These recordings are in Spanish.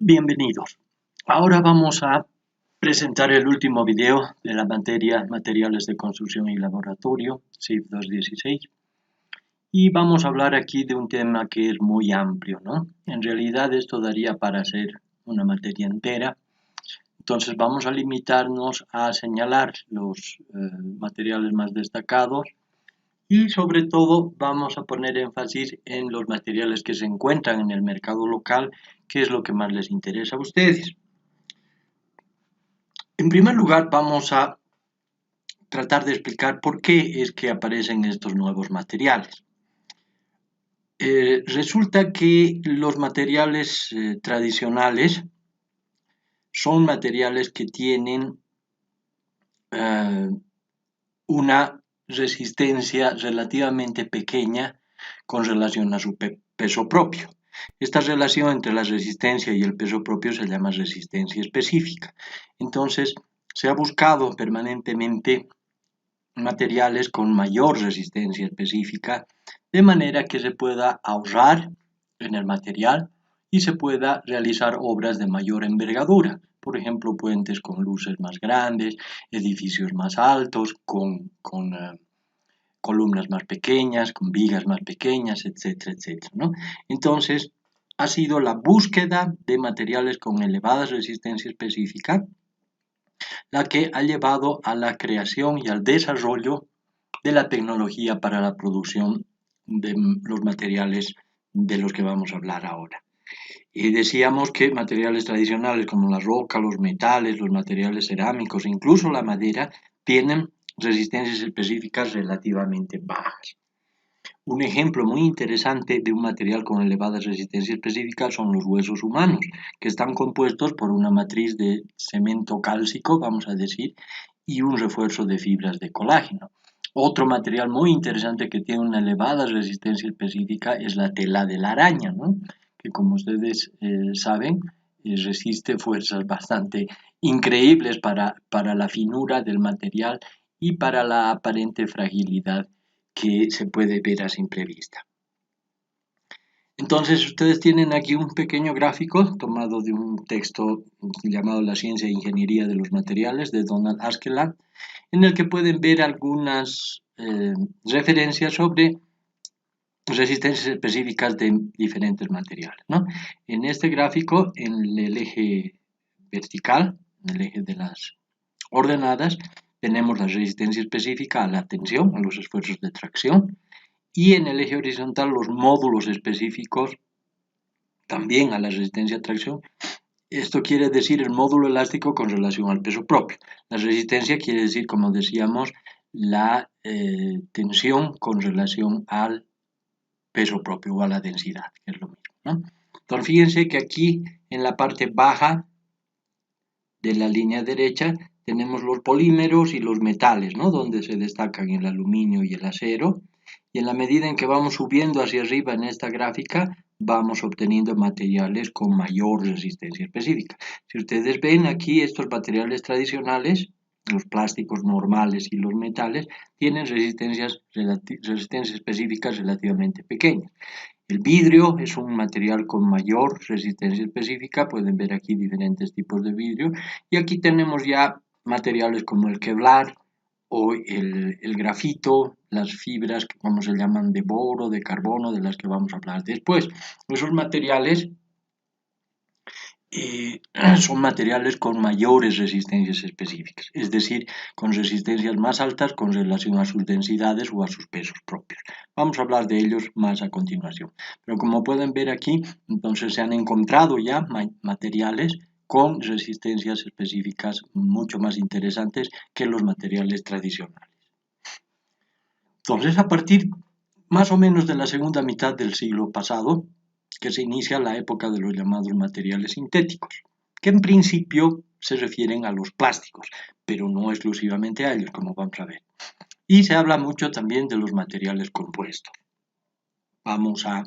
Bienvenidos. Ahora vamos a presentar el último video de la materia Materiales de Construcción y Laboratorio, CIF 216. Y vamos a hablar aquí de un tema que es muy amplio, ¿no? En realidad esto daría para ser una materia entera. Entonces vamos a limitarnos a señalar los materiales más destacados y sobre todo vamos a poner énfasis en los materiales que se encuentran en el mercado local, que es lo que más les interesa a ustedes. En primer lugar, vamos a tratar de explicar por qué es que aparecen estos nuevos materiales. Resulta que los materiales tradicionales son materiales que tienen una resistencia relativamente pequeña con relación a su peso propio. Esta relación entre la resistencia y el peso propio se llama resistencia específica. Entonces, se ha buscado permanentemente materiales con mayor resistencia específica, de manera que se pueda ahorrar en el material y se pueda realizar obras de mayor envergadura. Por ejemplo, puentes con luces más grandes, edificios más altos, con columnas más pequeñas, con vigas más pequeñas, etcétera, etcétera, ¿no? Entonces, ha sido la búsqueda de materiales con elevada resistencia específica la que ha llevado a la creación y al desarrollo de la tecnología para la producción de los materiales de los que vamos a hablar ahora. Y decíamos que materiales tradicionales como la roca, los metales, los materiales cerámicos, incluso la madera, tienen resistencias específicas relativamente bajas. Un ejemplo muy interesante de un material con elevada resistencia específica son los huesos humanos, que están compuestos por una matriz de cemento cálcico, vamos a decir, y un refuerzo de fibras de colágeno. Otro material muy interesante que tiene una elevada resistencia específica es la tela de la araña, ¿no? Que como ustedes saben, resiste fuerzas bastante increíbles para la finura del material y para la aparente fragilidad que se puede ver a simple vista. Entonces ustedes tienen aquí un pequeño gráfico tomado de un texto llamado La ciencia e ingeniería de los materiales de Donald Askeland, en el que pueden ver algunas referencias sobre resistencias específicas de diferentes materiales, ¿no? En este gráfico, en el eje vertical, en el eje de las ordenadas, tenemos la resistencia específica a la tensión, a los esfuerzos de tracción, y en el eje horizontal los módulos específicos también a la resistencia a tracción. Esto quiere decir el módulo elástico con relación al peso propio. La resistencia quiere decir, como decíamos, la tensión con relación al peso propio o a la densidad, que es lo mismo, ¿no? Entonces fíjense que aquí en la parte baja de la línea derecha tenemos los polímeros y los metales, ¿no? Donde se destacan el aluminio y el acero. Y en la medida en que vamos subiendo hacia arriba en esta gráfica, vamos obteniendo materiales con mayor resistencia específica. Si ustedes ven aquí, estos materiales tradicionales, los plásticos normales y los metales, tienen resistencias específicas relativamente pequeñas. El vidrio es un material con mayor resistencia específica, pueden ver aquí diferentes tipos de vidrio, y aquí tenemos ya materiales como el Kevlar o el grafito, las fibras que como se llaman de boro, de carbono, de las que vamos a hablar después. Esos materiales son materiales con mayores resistencias específicas, es decir, con resistencias más altas con relación a sus densidades o a sus pesos propios. Vamos a hablar de ellos más a continuación. Pero como pueden ver aquí, entonces se han encontrado ya materiales con resistencias específicas mucho más interesantes que los materiales tradicionales. Entonces, a partir más o menos de la segunda mitad del siglo pasado, que se inicia la época de los llamados materiales sintéticos, que en principio se refieren a los plásticos, pero no exclusivamente a ellos, como vamos a ver. Y se habla mucho también de los materiales compuestos. Vamos a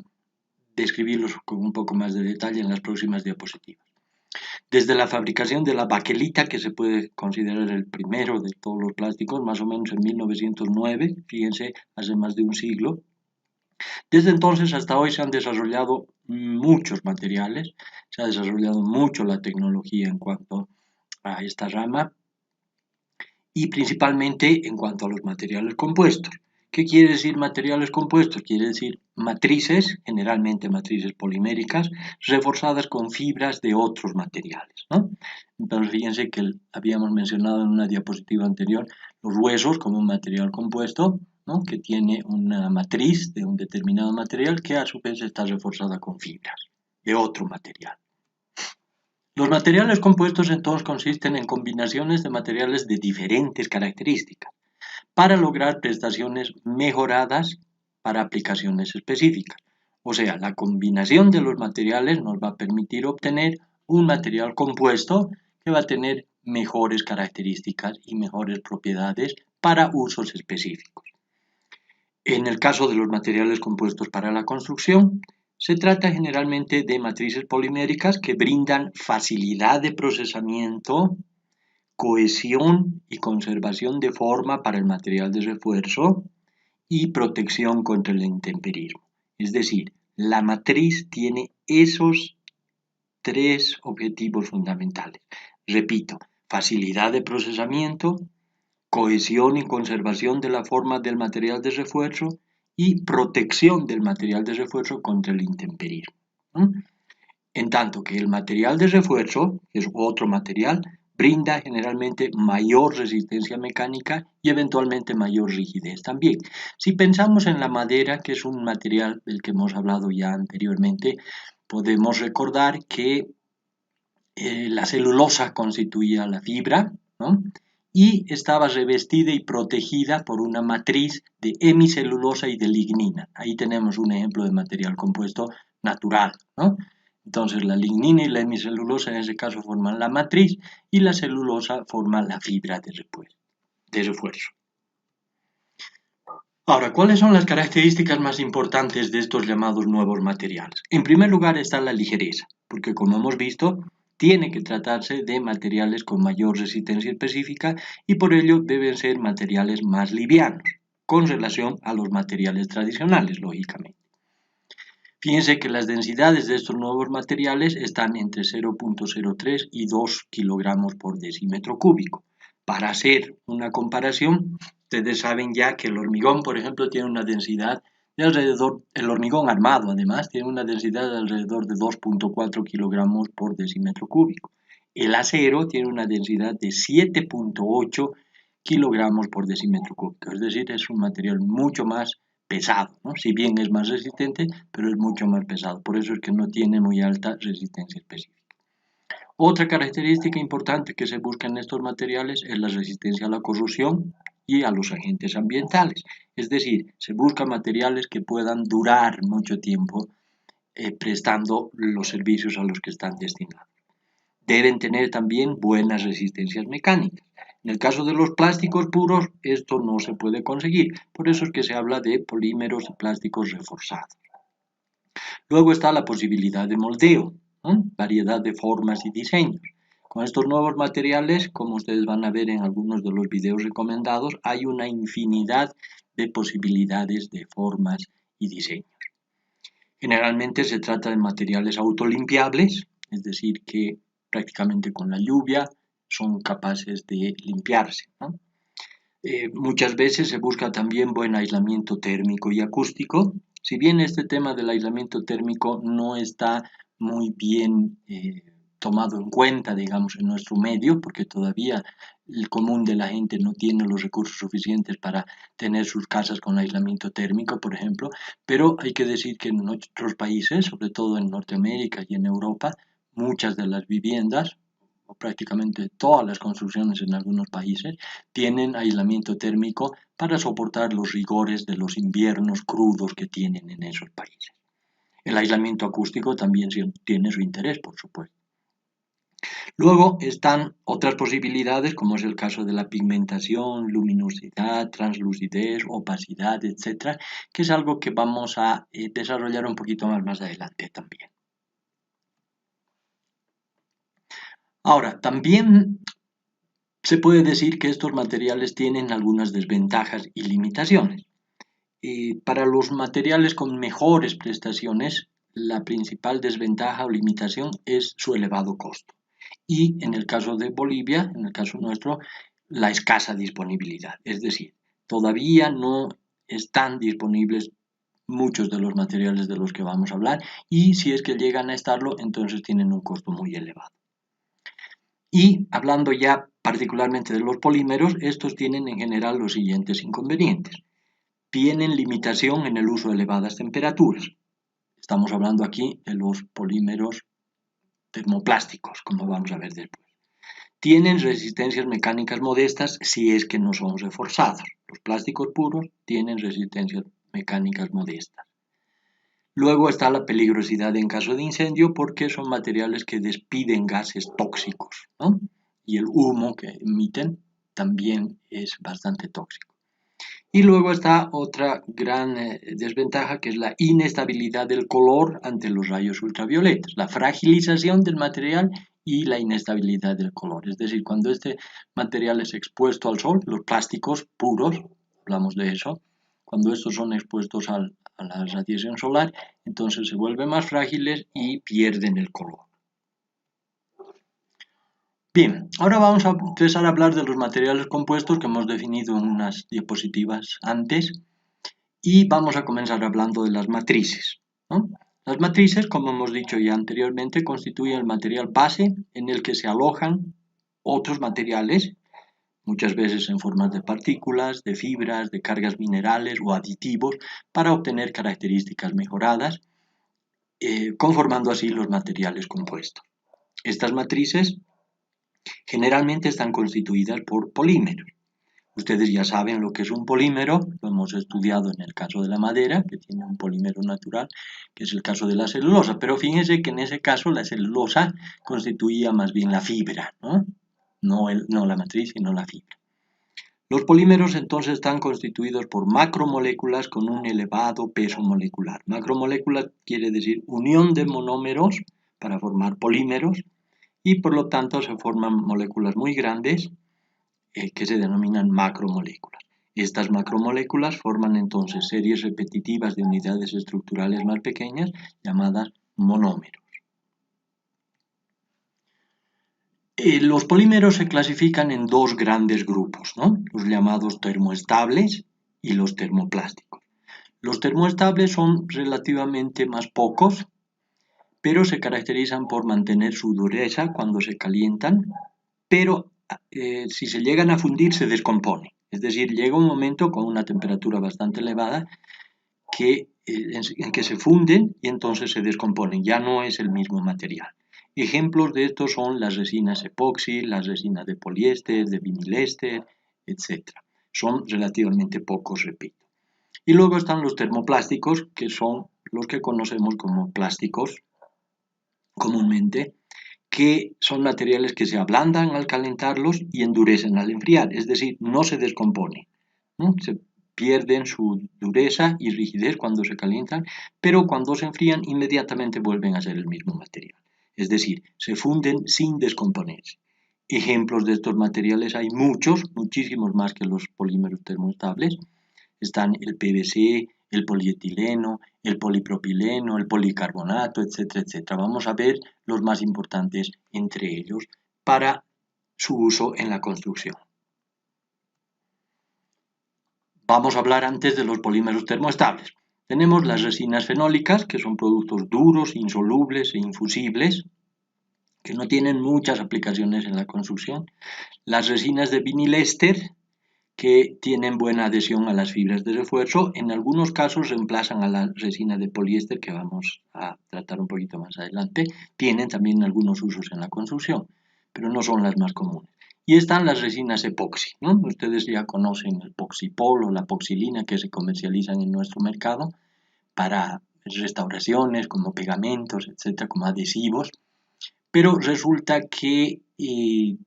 describirlos con un poco más de detalle en las próximas diapositivas. Desde la fabricación de la baquelita, que se puede considerar el primero de todos los plásticos, más o menos en 1909, fíjense, hace más de un siglo, Desde entonces hasta hoy se han desarrollado muchos materiales, se ha desarrollado mucho la tecnología en cuanto a esta rama y principalmente en cuanto a los materiales compuestos. ¿Qué quiere decir materiales compuestos? Quiere decir matrices, generalmente matrices poliméricas, reforzadas con fibras de otros materiales, ¿no? Entonces, fíjense que habíamos mencionado en una diapositiva anterior los huesos como un material compuesto, ¿no? Que tiene una matriz de un determinado material que a su vez está reforzada con fibras de otro material. Los materiales compuestos entonces consisten en combinaciones de materiales de diferentes características para lograr prestaciones mejoradas para aplicaciones específicas. O sea, la combinación de los materiales nos va a permitir obtener un material compuesto que va a tener mejores características y mejores propiedades para usos específicos. En el caso de los materiales compuestos para la construcción, se trata generalmente de matrices poliméricas que brindan facilidad de procesamiento, cohesión y conservación de forma para el material de refuerzo y protección contra el intemperismo. Es decir, la matriz tiene esos tres objetivos fundamentales. Repito, facilidad de procesamiento, cohesión y conservación de la forma del material de refuerzo y protección del material de refuerzo contra el intemperismo. En tanto que el material de refuerzo, que es otro material, brinda generalmente mayor resistencia mecánica y eventualmente mayor rigidez también. Si pensamos en la madera, que es un material del que hemos hablado ya anteriormente, podemos recordar que la celulosa constituía la fibra, ¿no? Y estaba revestida y protegida por una matriz de hemicelulosa y de lignina. Ahí tenemos un ejemplo de material compuesto natural, ¿no? Entonces la lignina y la hemicelulosa en ese caso forman la matriz y la celulosa forma la fibra de refuerzo. Ahora, ¿cuáles son las características más importantes de estos llamados nuevos materiales? En primer lugar está la ligereza, porque como hemos visto, tiene que tratarse de materiales con mayor resistencia específica y por ello deben ser materiales más livianos, con relación a los materiales tradicionales, lógicamente. Fíjense que las densidades de estos nuevos materiales están entre 0.03 y 2 kilogramos por decímetro cúbico. Para hacer una comparación, ustedes saben ya que el hormigón, por ejemplo, tiene una densidad de alrededor, el hormigón armado además, tiene una densidad de alrededor de 2.4 kilogramos por decímetro cúbico. El acero tiene una densidad de 7.8 kilogramos por decímetro cúbico, es decir, es un material mucho más pesado, ¿no? Si bien es más resistente, pero es mucho más pesado, por eso es que no tiene muy alta resistencia específica. Otra característica importante que se busca en estos materiales es la resistencia a la corrosión y a los agentes ambientales, es decir, se buscan materiales que puedan durar mucho tiempo prestando los servicios a los que están destinados. Deben tener también buenas resistencias mecánicas. En el caso de los plásticos puros, esto no se puede conseguir, por eso es que se habla de polímeros y plásticos reforzados. Luego está la posibilidad de moldeo, ¿no? Variedad de formas y diseños. Con estos nuevos materiales, como ustedes van a ver en algunos de los videos recomendados, hay una infinidad de posibilidades de formas y diseños. Generalmente se trata de materiales autolimpiables, es decir, que prácticamente con la lluvia son capaces de limpiarse, ¿no? Muchas veces se busca también buen aislamiento térmico y acústico. Si bien este tema del aislamiento térmico no está muy bien tomado en cuenta, digamos, en nuestro medio, porque todavía el común de la gente no tiene los recursos suficientes para tener sus casas con aislamiento térmico, por ejemplo, pero hay que decir que en otros países, sobre todo en Norteamérica y en Europa, muchas de las viviendas, o prácticamente todas las construcciones en algunos países, tienen aislamiento térmico para soportar los rigores de los inviernos crudos que tienen en esos países. El aislamiento acústico también tiene su interés, por supuesto. Luego están otras posibilidades, como es el caso de la pigmentación, luminosidad, translucidez, opacidad, etc., que es algo que vamos a desarrollar un poquito más adelante también. Ahora, también se puede decir que estos materiales tienen algunas desventajas y limitaciones. Para los materiales con mejores prestaciones, la principal desventaja o limitación es su elevado costo. Y en el caso de Bolivia, en el caso nuestro, la escasa disponibilidad. Es decir, todavía no están disponibles muchos de los materiales de los que vamos a hablar y si es que llegan a estarlo, entonces tienen un costo muy elevado. Y hablando ya particularmente de los polímeros, estos tienen en general los siguientes inconvenientes. Tienen limitación en el uso de elevadas temperaturas. Estamos hablando aquí de los polímeros termoplásticos, como vamos a ver después. Tienen resistencias mecánicas modestas si es que no son reforzados. Los plásticos puros tienen resistencias mecánicas modestas. Luego está la peligrosidad en caso de incendio porque son materiales que despiden gases tóxicos, ¿no? Y el humo que emiten también es bastante tóxico. Y luego está otra gran desventaja que es la inestabilidad del color ante los rayos ultravioletas, la fragilización del material y la inestabilidad del color. Es decir, cuando este material es expuesto al sol, los plásticos puros, hablamos de eso, cuando estos son expuestos a la radiación solar, entonces se vuelven más frágiles y pierden el color. Bien, ahora vamos a empezar a hablar de los materiales compuestos que hemos definido en unas diapositivas antes y vamos a comenzar hablando de las matrices, ¿no? Las matrices, como hemos dicho ya anteriormente, constituyen el material base en el que se alojan otros materiales, muchas veces en forma de partículas, de fibras, de cargas minerales o aditivos, para obtener características mejoradas, conformando así los materiales compuestos. Estas matrices generalmente están constituidas por polímeros. Ustedes ya saben lo que es un polímero, lo hemos estudiado en el caso de la madera, que tiene un polímero natural, que es el caso de la celulosa, pero fíjense que en ese caso la celulosa constituía más bien la fibra, ¿no? No la matriz, sino la fibra. Los polímeros entonces están constituidos por macromoléculas con un elevado peso molecular. Macromolécula quiere decir unión de monómeros para formar polímeros y por lo tanto se forman moléculas muy grandes que se denominan macromoléculas. Estas macromoléculas forman entonces series repetitivas de unidades estructurales más pequeñas llamadas monómeros. Los polímeros se clasifican en dos grandes grupos, ¿no? Los llamados termoestables y los termoplásticos. Los termoestables son relativamente más pocos, pero se caracterizan por mantener su dureza cuando se calientan, pero si se llegan a fundir se descomponen. Es decir, llega un momento con una temperatura bastante elevada en que se funden y entonces se descomponen, ya no es el mismo material. Ejemplos de estos son las resinas epoxi, las resinas de poliéster, de vinilester, etc. Son relativamente pocos, repito. Y luego están los termoplásticos, que son los que conocemos como plásticos comúnmente, que son materiales que se ablandan al calentarlos y endurecen al enfriar, es decir, no se descomponen, ¿no? Se pierden su dureza y rigidez cuando se calientan, pero cuando se enfrían inmediatamente vuelven a ser el mismo material. Es decir, se funden sin descomponerse. Ejemplos de estos materiales hay muchos, muchísimos más que los polímeros termoestables. Están el PVC, el polietileno, el polipropileno, el policarbonato, etcétera, etcétera. Vamos a ver los más importantes entre ellos para su uso en la construcción. Vamos a hablar antes de los polímeros termoestables. Tenemos las resinas fenólicas, que son productos duros, insolubles e infusibles, que no tienen muchas aplicaciones en la construcción. Las resinas de vinilester, que tienen buena adhesión a las fibras de refuerzo. En algunos casos reemplazan a la resina de poliéster, que vamos a tratar un poquito más adelante. Tienen también algunos usos en la construcción, pero no son las más comunes. Y están las resinas epoxi, ¿no? Ustedes ya conocen el Poxipol o la poxilina que se comercializan en nuestro mercado para restauraciones, como pegamentos, etcétera, como adhesivos. Pero resulta que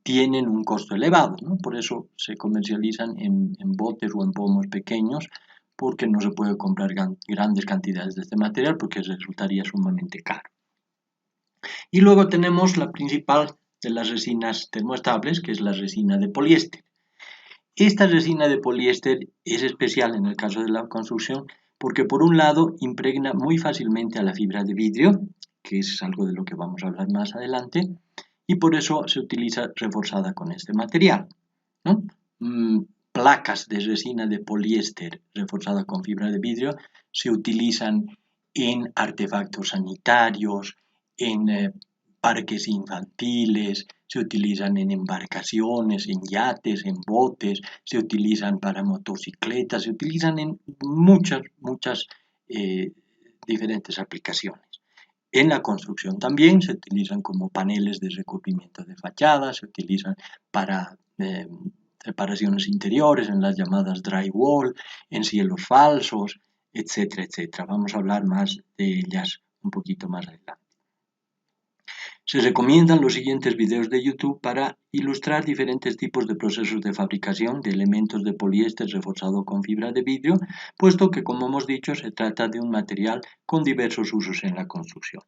tienen un costo elevado, ¿no? Por eso se comercializan en botes o en pomos pequeños, porque no se puede comprar grandes cantidades de este material porque resultaría sumamente caro. Y luego tenemos la principal de las resinas termoestables, que es la resina de poliéster. Esta resina de poliéster es especial en el caso de la construcción porque por un lado impregna muy fácilmente a la fibra de vidrio, que es algo de lo que vamos a hablar más adelante, y por eso se utiliza reforzada con este material, ¿no? Placas de resina de poliéster reforzada con fibra de vidrio se utilizan en artefactos sanitarios, en parques infantiles, se utilizan en embarcaciones, en yates, en botes, se utilizan para motocicletas, se utilizan en muchas diferentes aplicaciones. En la construcción también se utilizan como paneles de recubrimiento de fachadas, se utilizan para reparaciones interiores, en las llamadas drywall, en cielos falsos, etcétera, etcétera. Vamos a hablar más de ellas un poquito más adelante. Se recomiendan los siguientes videos de YouTube para ilustrar diferentes tipos de procesos de fabricación de elementos de poliéster reforzado con fibra de vidrio, puesto que, como hemos dicho, se trata de un material con diversos usos en la construcción.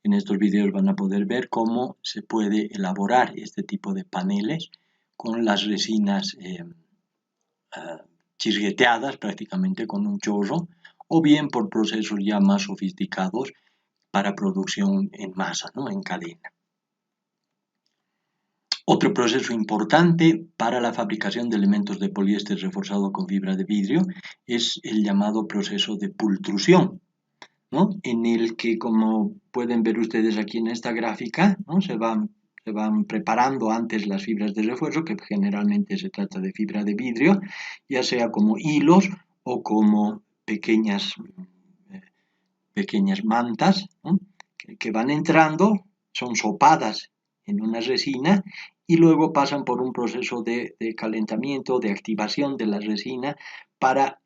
En estos videos van a poder ver cómo se puede elaborar este tipo de paneles con las resinas chisgueteadas prácticamente con un chorro, o bien por procesos ya más sofisticados para producción en masa, ¿no? En cadena. Otro proceso importante para la fabricación de elementos de poliéster reforzado con fibra de vidrio es el llamado proceso de pultrusión, ¿no? En el que, como pueden ver ustedes aquí en esta gráfica, ¿no? se van preparando antes las fibras de refuerzo, que generalmente se trata de fibra de vidrio, ya sea como hilos o como pequeñas mantas, ¿no? que van entrando, son sopadas en una resina y luego pasan por un proceso de calentamiento, de activación de la resina para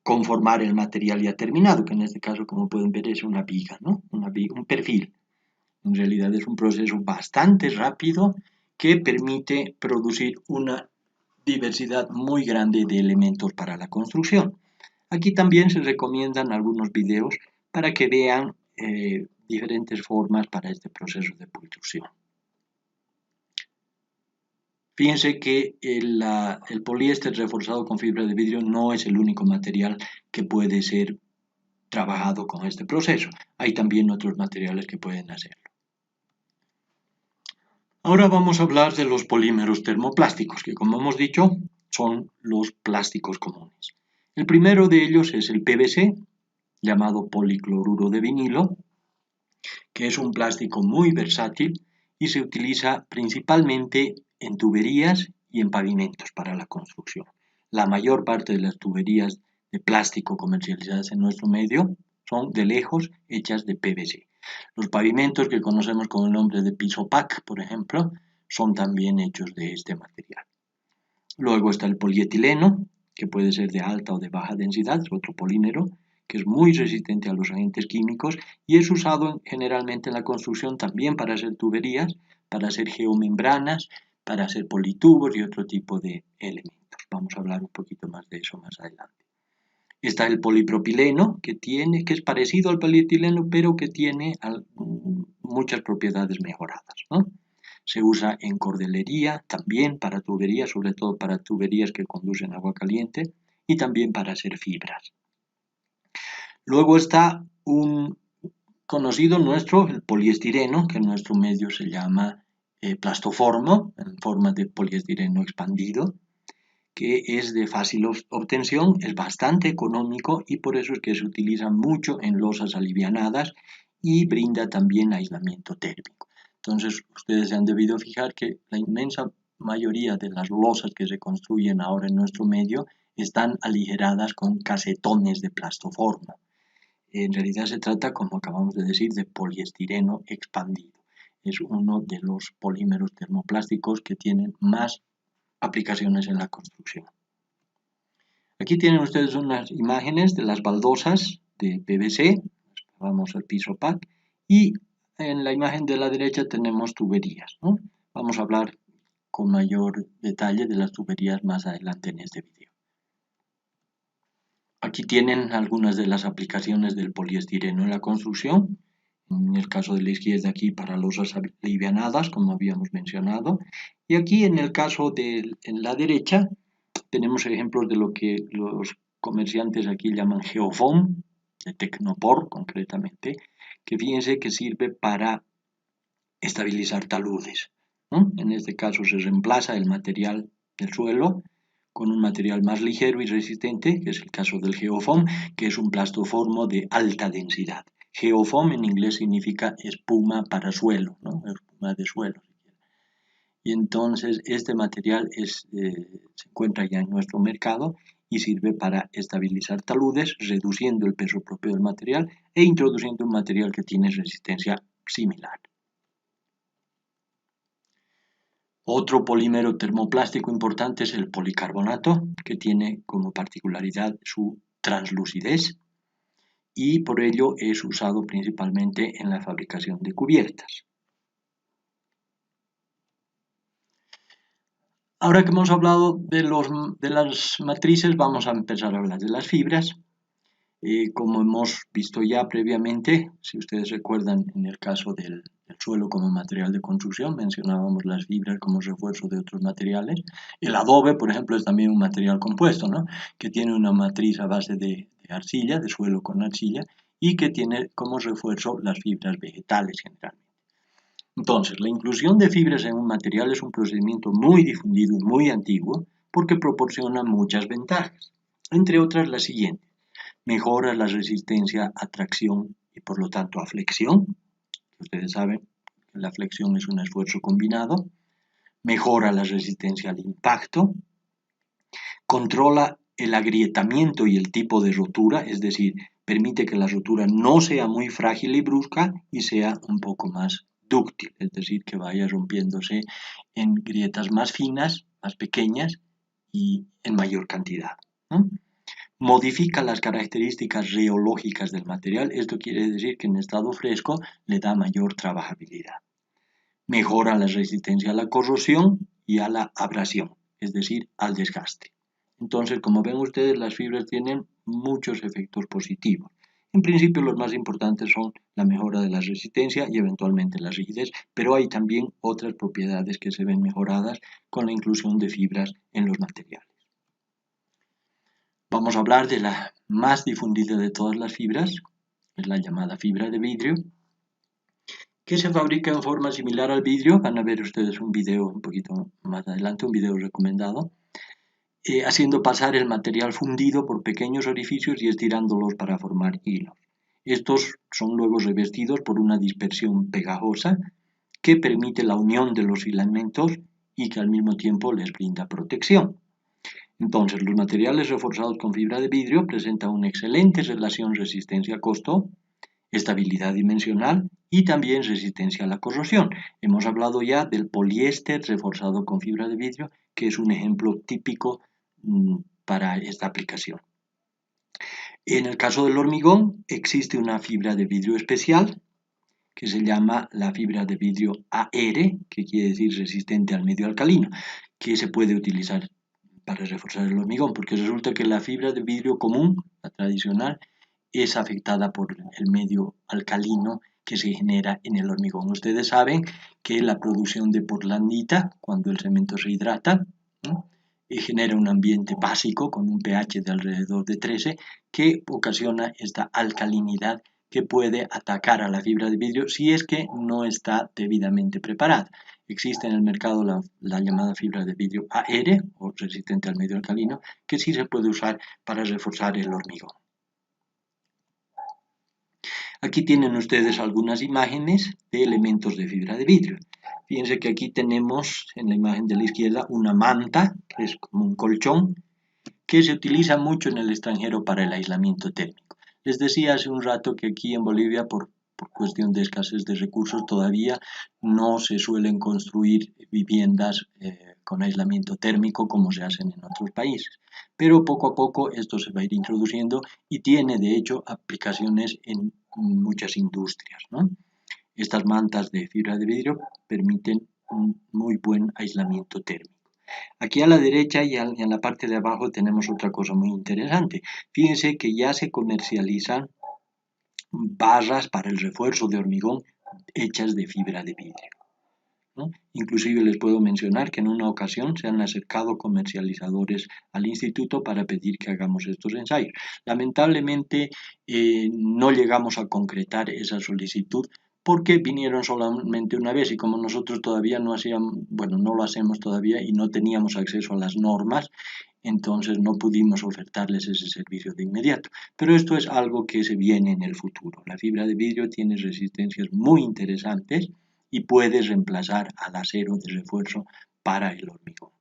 conformar el material ya terminado, que en este caso, como pueden ver, es una viga, ¿no? Un perfil. En realidad es un proceso bastante rápido que permite producir una diversidad muy grande de elementos para la construcción. Aquí también se recomiendan algunos videos para que vean diferentes formas para este proceso de pultrusión. Fíjense que el poliéster reforzado con fibra de vidrio no es el único material que puede ser trabajado con este proceso. Hay también otros materiales que pueden hacerlo. Ahora vamos a hablar de los polímeros termoplásticos, que como hemos dicho son los plásticos comunes. El primero de ellos es el PVC, llamado policloruro de vinilo, que es un plástico muy versátil y se utiliza principalmente en tuberías y en pavimentos para la construcción. La mayor parte de las tuberías de plástico comercializadas en nuestro medio son de lejos hechas de PVC. Los pavimentos que conocemos con el nombre de piso pack, por ejemplo, son también hechos de este material. Luego está el polietileno, que puede ser de alta o de baja densidad, es otro polímero, que es muy resistente a los agentes químicos y es usado generalmente en la construcción también para hacer tuberías, para hacer geomembranas, para hacer politubos y otro tipo de elementos. Vamos a hablar un poquito más de eso más adelante. Está el polipropileno, que es parecido al polietileno, pero que tiene muchas propiedades mejoradas, ¿no? Se usa en cordelería, también para tuberías, sobre todo para tuberías que conducen agua caliente, y también para hacer fibras. Luego está un conocido nuestro, el poliestireno, que en nuestro medio se llama plastoformo, en forma de poliestireno expandido, que es de fácil obtención, es bastante económico y por eso es que se utiliza mucho en losas alivianadas y brinda también aislamiento térmico. Entonces, ustedes se han debido fijar que la inmensa mayoría de las losas que se construyen ahora en nuestro medio están aligeradas con casetones de plastoformo. En realidad se trata, como acabamos de decir, de poliestireno expandido. Es uno de los polímeros termoplásticos que tienen más aplicaciones en la construcción. Aquí tienen ustedes unas imágenes de las baldosas de PVC, vamos al piso pack, y en la imagen de la derecha tenemos tuberías, ¿no? Vamos a hablar con mayor detalle de las tuberías más adelante en este video. Aquí tienen algunas de las aplicaciones del poliestireno en la construcción. En el caso de la izquierda aquí para losas alivianadas, como habíamos mencionado. Y aquí en el caso de la derecha tenemos ejemplos de lo que los comerciantes aquí llaman geofoam, de Tecnopor concretamente, que fíjense que sirve para estabilizar taludes, ¿no? En este caso se reemplaza el material del suelo con un material más ligero y resistente, que es el caso del geofoam, que es un plastoformo de alta densidad. Geofoam en inglés significa espuma para suelo, ¿no? Espuma de suelo. Y entonces este material se encuentra ya en nuestro mercado y sirve para estabilizar taludes, reduciendo el peso propio del material e introduciendo un material que tiene resistencia similar. Otro polímero termoplástico importante es el policarbonato, que tiene como particularidad su translucidez y por ello es usado principalmente en la fabricación de cubiertas. Ahora que hemos hablado de las matrices, vamos a empezar a hablar de las fibras. Como hemos visto ya previamente, si ustedes recuerdan, en el caso del suelo como material de construcción, mencionábamos las fibras como refuerzo de otros materiales. El adobe, por ejemplo, es también un material compuesto, ¿no? Que tiene una matriz a base de arcilla, de suelo con arcilla, y que tiene como refuerzo las fibras vegetales generalmente. Entonces, la inclusión de fibras en un material es un procedimiento muy difundido y muy antiguo porque proporciona muchas ventajas, entre otras las siguientes. Mejora la resistencia a tracción y por lo tanto a flexión. Ustedes saben que la flexión es un esfuerzo combinado. Mejora la resistencia al impacto. Controla el agrietamiento y el tipo de rotura, es decir, permite que la rotura no sea muy frágil y brusca y sea un poco más dúctil, es decir, que vaya rompiéndose en grietas más finas, más pequeñas y en mayor cantidad, ¿no? Modifica las características reológicas del material, esto quiere decir que en estado fresco le da mayor trabajabilidad. Mejora la resistencia a la corrosión y a la abrasión, es decir, al desgaste. Entonces, como ven ustedes, las fibras tienen muchos efectos positivos. En principio, los más importantes son la mejora de la resistencia y eventualmente la rigidez, pero hay también otras propiedades que se ven mejoradas con la inclusión de fibras en los materiales. Vamos a hablar de la más difundida de todas las fibras, es la llamada fibra de vidrio, que se fabrica en forma similar al vidrio. Van a ver ustedes un video un poquito más adelante, un video recomendado, haciendo pasar el material fundido por pequeños orificios y estirándolos para formar hilos. Estos son luego revestidos por una dispersión pegajosa que permite la unión de los filamentos y que al mismo tiempo les brinda protección. Entonces, los materiales reforzados con fibra de vidrio presentan una excelente relación resistencia-costo, estabilidad dimensional y también resistencia a la corrosión. Hemos hablado ya del poliéster reforzado con fibra de vidrio, que es un ejemplo típico para esta aplicación. En el caso del hormigón, existe una fibra de vidrio especial que se llama la fibra de vidrio AR, que quiere decir resistente al medio alcalino, que se puede utilizar para reforzar el hormigón, porque resulta que la fibra de vidrio común, la tradicional, es afectada por el medio alcalino que se genera en el hormigón. Ustedes saben que la producción de portlandita, cuando el cemento se hidrata, ¿no?, genera un ambiente básico con un pH de alrededor de 13 que ocasiona esta alcalinidad que puede atacar a la fibra de vidrio si es que no está debidamente preparada. Existe en el mercado la llamada fibra de vidrio AR, o resistente al medio alcalino, que sí se puede usar para reforzar el hormigón. Aquí tienen ustedes algunas imágenes de elementos de fibra de vidrio. Fíjense que aquí tenemos en la imagen de la izquierda una manta, que es como un colchón, que se utiliza mucho en el extranjero para el aislamiento térmico. Les decía hace un rato que aquí en Bolivia, por cuestión de escasez de recursos, todavía no se suelen construir viviendas con aislamiento térmico como se hacen en otros países. Pero poco a poco esto se va a ir introduciendo y tiene de hecho aplicaciones en muchas industrias, ¿no? Estas mantas de fibra de vidrio permiten un muy buen aislamiento térmico. Aquí a la derecha y en la parte de abajo tenemos otra cosa muy interesante. Fíjense que ya se comercializan barras para el refuerzo de hormigón hechas de fibra de vidrio. ¿no? Inclusive les puedo mencionar que en una ocasión se han acercado comercializadores al instituto para pedir que hagamos estos ensayos. Lamentablemente no llegamos a concretar esa solicitud porque vinieron solamente una vez y como nosotros todavía no hacíamos, bueno, no lo hacemos todavía y no teníamos acceso a las normas, entonces no pudimos ofertarles ese servicio de inmediato. Pero esto es algo que se viene en el futuro. La fibra de vidrio tiene resistencias muy interesantes y puede reemplazar al acero de refuerzo para el hormigón.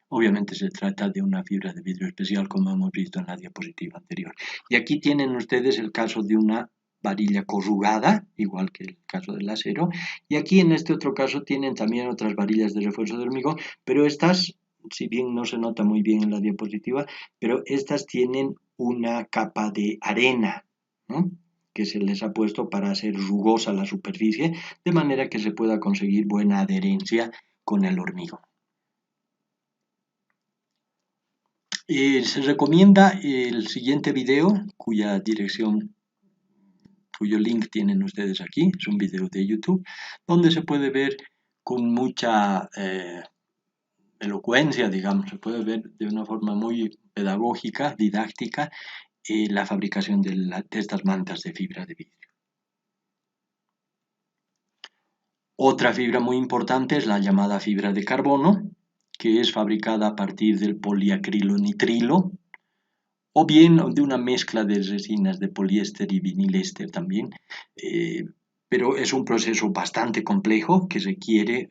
Obviamente se trata de una fibra de vidrio especial, como hemos visto en la diapositiva anterior. Y aquí tienen ustedes el caso de una varilla corrugada, igual que el caso del acero. Y aquí en este otro caso tienen también otras varillas de refuerzo de hormigón, pero estas, si bien no se nota muy bien en la diapositiva, pero estas tienen una capa de arena, ¿no?, que se les ha puesto para hacer rugosa la superficie, de manera que se pueda conseguir buena adherencia con el hormigón. Se recomienda el siguiente video, cuyo link tienen ustedes aquí, es un video de YouTube, donde se puede ver con mucha elocuencia, digamos, se puede ver de una forma muy pedagógica, didáctica, la fabricación de estas mantas de fibra de vidrio. Otra fibra muy importante es la llamada fibra de carbono, que es fabricada a partir del poliacrilonitrilo, o bien de una mezcla de resinas de poliéster y vinilester también, pero es un proceso bastante complejo que requiere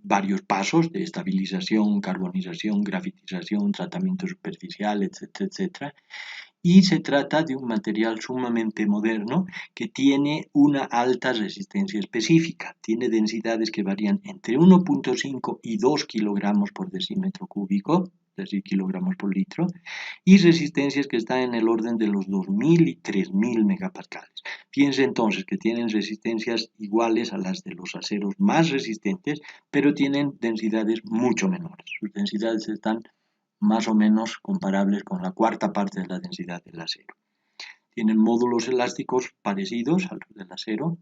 varios pasos de estabilización, carbonización, grafitización, tratamiento superficial, etcétera, etcétera. Y se trata de un material sumamente moderno que tiene una alta resistencia específica. Tiene densidades que varían entre 1.5 y 2 kilogramos por decímetro cúbico, es decir, kilogramos por litro, y resistencias que están en el orden de los 2000 y 3000 megapascales. Fíjense entonces que tienen resistencias iguales a las de los aceros más resistentes, pero tienen densidades mucho menores. Sus densidades están más o menos comparables con la cuarta parte de la densidad del acero. Tienen módulos elásticos parecidos a los del acero,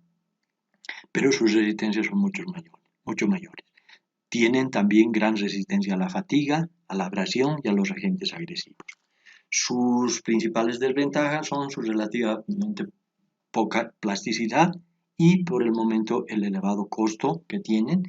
pero sus resistencias son mucho mayores. Tienen también gran resistencia a la fatiga, a la abrasión y a los agentes agresivos. Sus principales desventajas son su relativamente poca plasticidad y por el momento el elevado costo que tienen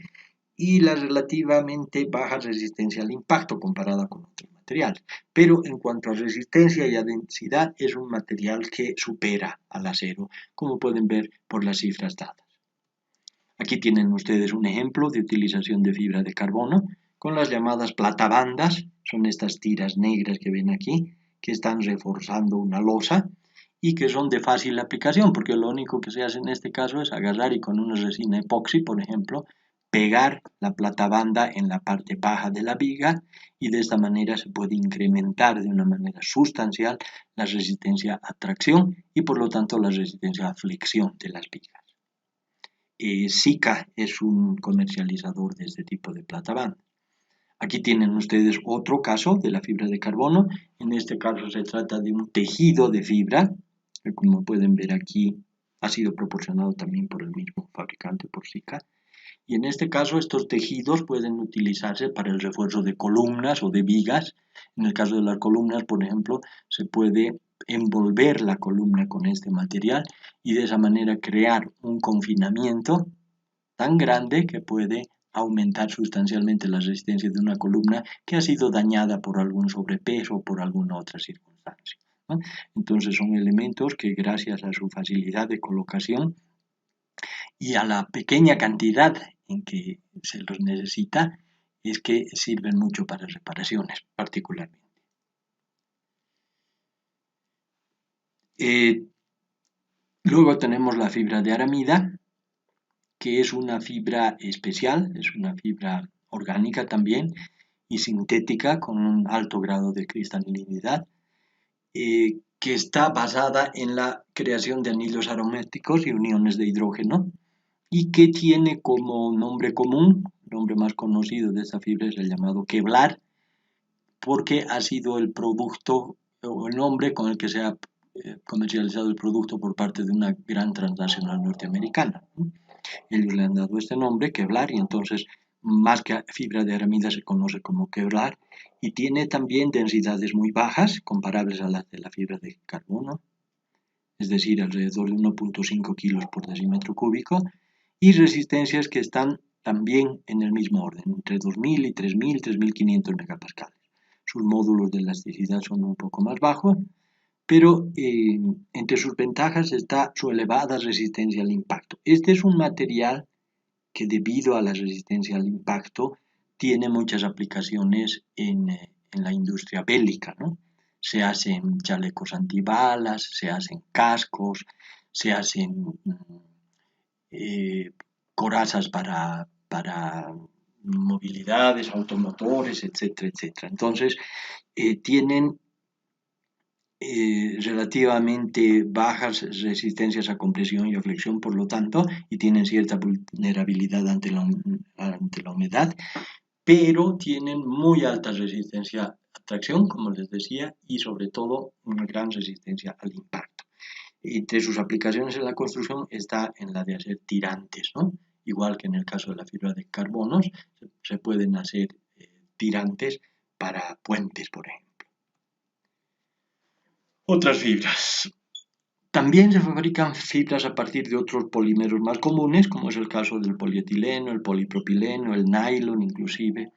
y la relativamente baja resistencia al impacto comparada con otros materiales. Pero en cuanto a resistencia y a densidad es un material que supera al acero, como pueden ver por las cifras dadas. Aquí tienen ustedes un ejemplo de utilización de fibra de carbono con las llamadas platabandas, son estas tiras negras que ven aquí, que están reforzando una losa y que son de fácil aplicación, porque lo único que se hace en este caso es agarrar y con una resina epoxi, por ejemplo, pegar la platabanda en la parte baja de la viga y de esta manera se puede incrementar de una manera sustancial la resistencia a tracción y por lo tanto la resistencia a flexión de las vigas. Sika es un comercializador de este tipo de platabanda. Aquí tienen ustedes otro caso de la fibra de carbono. En este caso se trata de un tejido de fibra, que como pueden ver aquí ha sido proporcionado también por el mismo fabricante, por Sika. Y en este caso estos tejidos pueden utilizarse para el refuerzo de columnas o de vigas. En el caso de las columnas, por ejemplo, se puede envolver la columna con este material y de esa manera crear un confinamiento tan grande que puede aumentar sustancialmente la resistencia de una columna que ha sido dañada por algún sobrepeso o por alguna otra circunstancia, ¿no? Entonces son elementos que gracias a su facilidad de colocación y a la pequeña cantidad en que se los necesita es que sirven mucho para reparaciones particularmente. Luego tenemos la fibra de aramida, que es una fibra especial, es una fibra orgánica también y sintética con un alto grado de cristalinidad, que está basada en la creación de anillos aromáticos y uniones de hidrógeno y que tiene como nombre común, el nombre más conocido de esta fibra es el llamado Kevlar, porque ha sido el producto o el nombre con el que se ha comercializado el producto por parte de una gran transnacional norteamericana. Ellos le han dado este nombre, Kevlar, y entonces más que fibra de aramida se conoce como Kevlar, y tiene también densidades muy bajas, comparables a las de la fibra de carbono, es decir, alrededor de 1,5 kilos por decímetro cúbico, y resistencias que están también en el mismo orden, entre 2000 y 3000, 3500 megapascales. Sus módulos de elasticidad son un poco más bajos, pero entre sus ventajas está su elevada resistencia al impacto. Este es un material que debido a la resistencia al impacto tiene muchas aplicaciones en la industria bélica, ¿no? Se hacen chalecos antibalas, se hacen cascos, se hacen corazas para movilidades, automotores, etcétera, etcétera. Entonces, tienen relativamente bajas resistencias a compresión y a flexión, por lo tanto, y tienen cierta vulnerabilidad ante la humedad, pero tienen muy alta resistencia a tracción, como les decía, y sobre todo una gran resistencia al impacto. Entre sus aplicaciones en la construcción está en la de hacer tirantes, ¿no? Igual que en el caso de la fibra de carbonos, se pueden hacer tirantes para puentes, por ejemplo. Otras fibras. También se fabrican fibras a partir de otros polímeros más comunes, como es el caso del polietileno, el polipropileno, el nylon, inclusive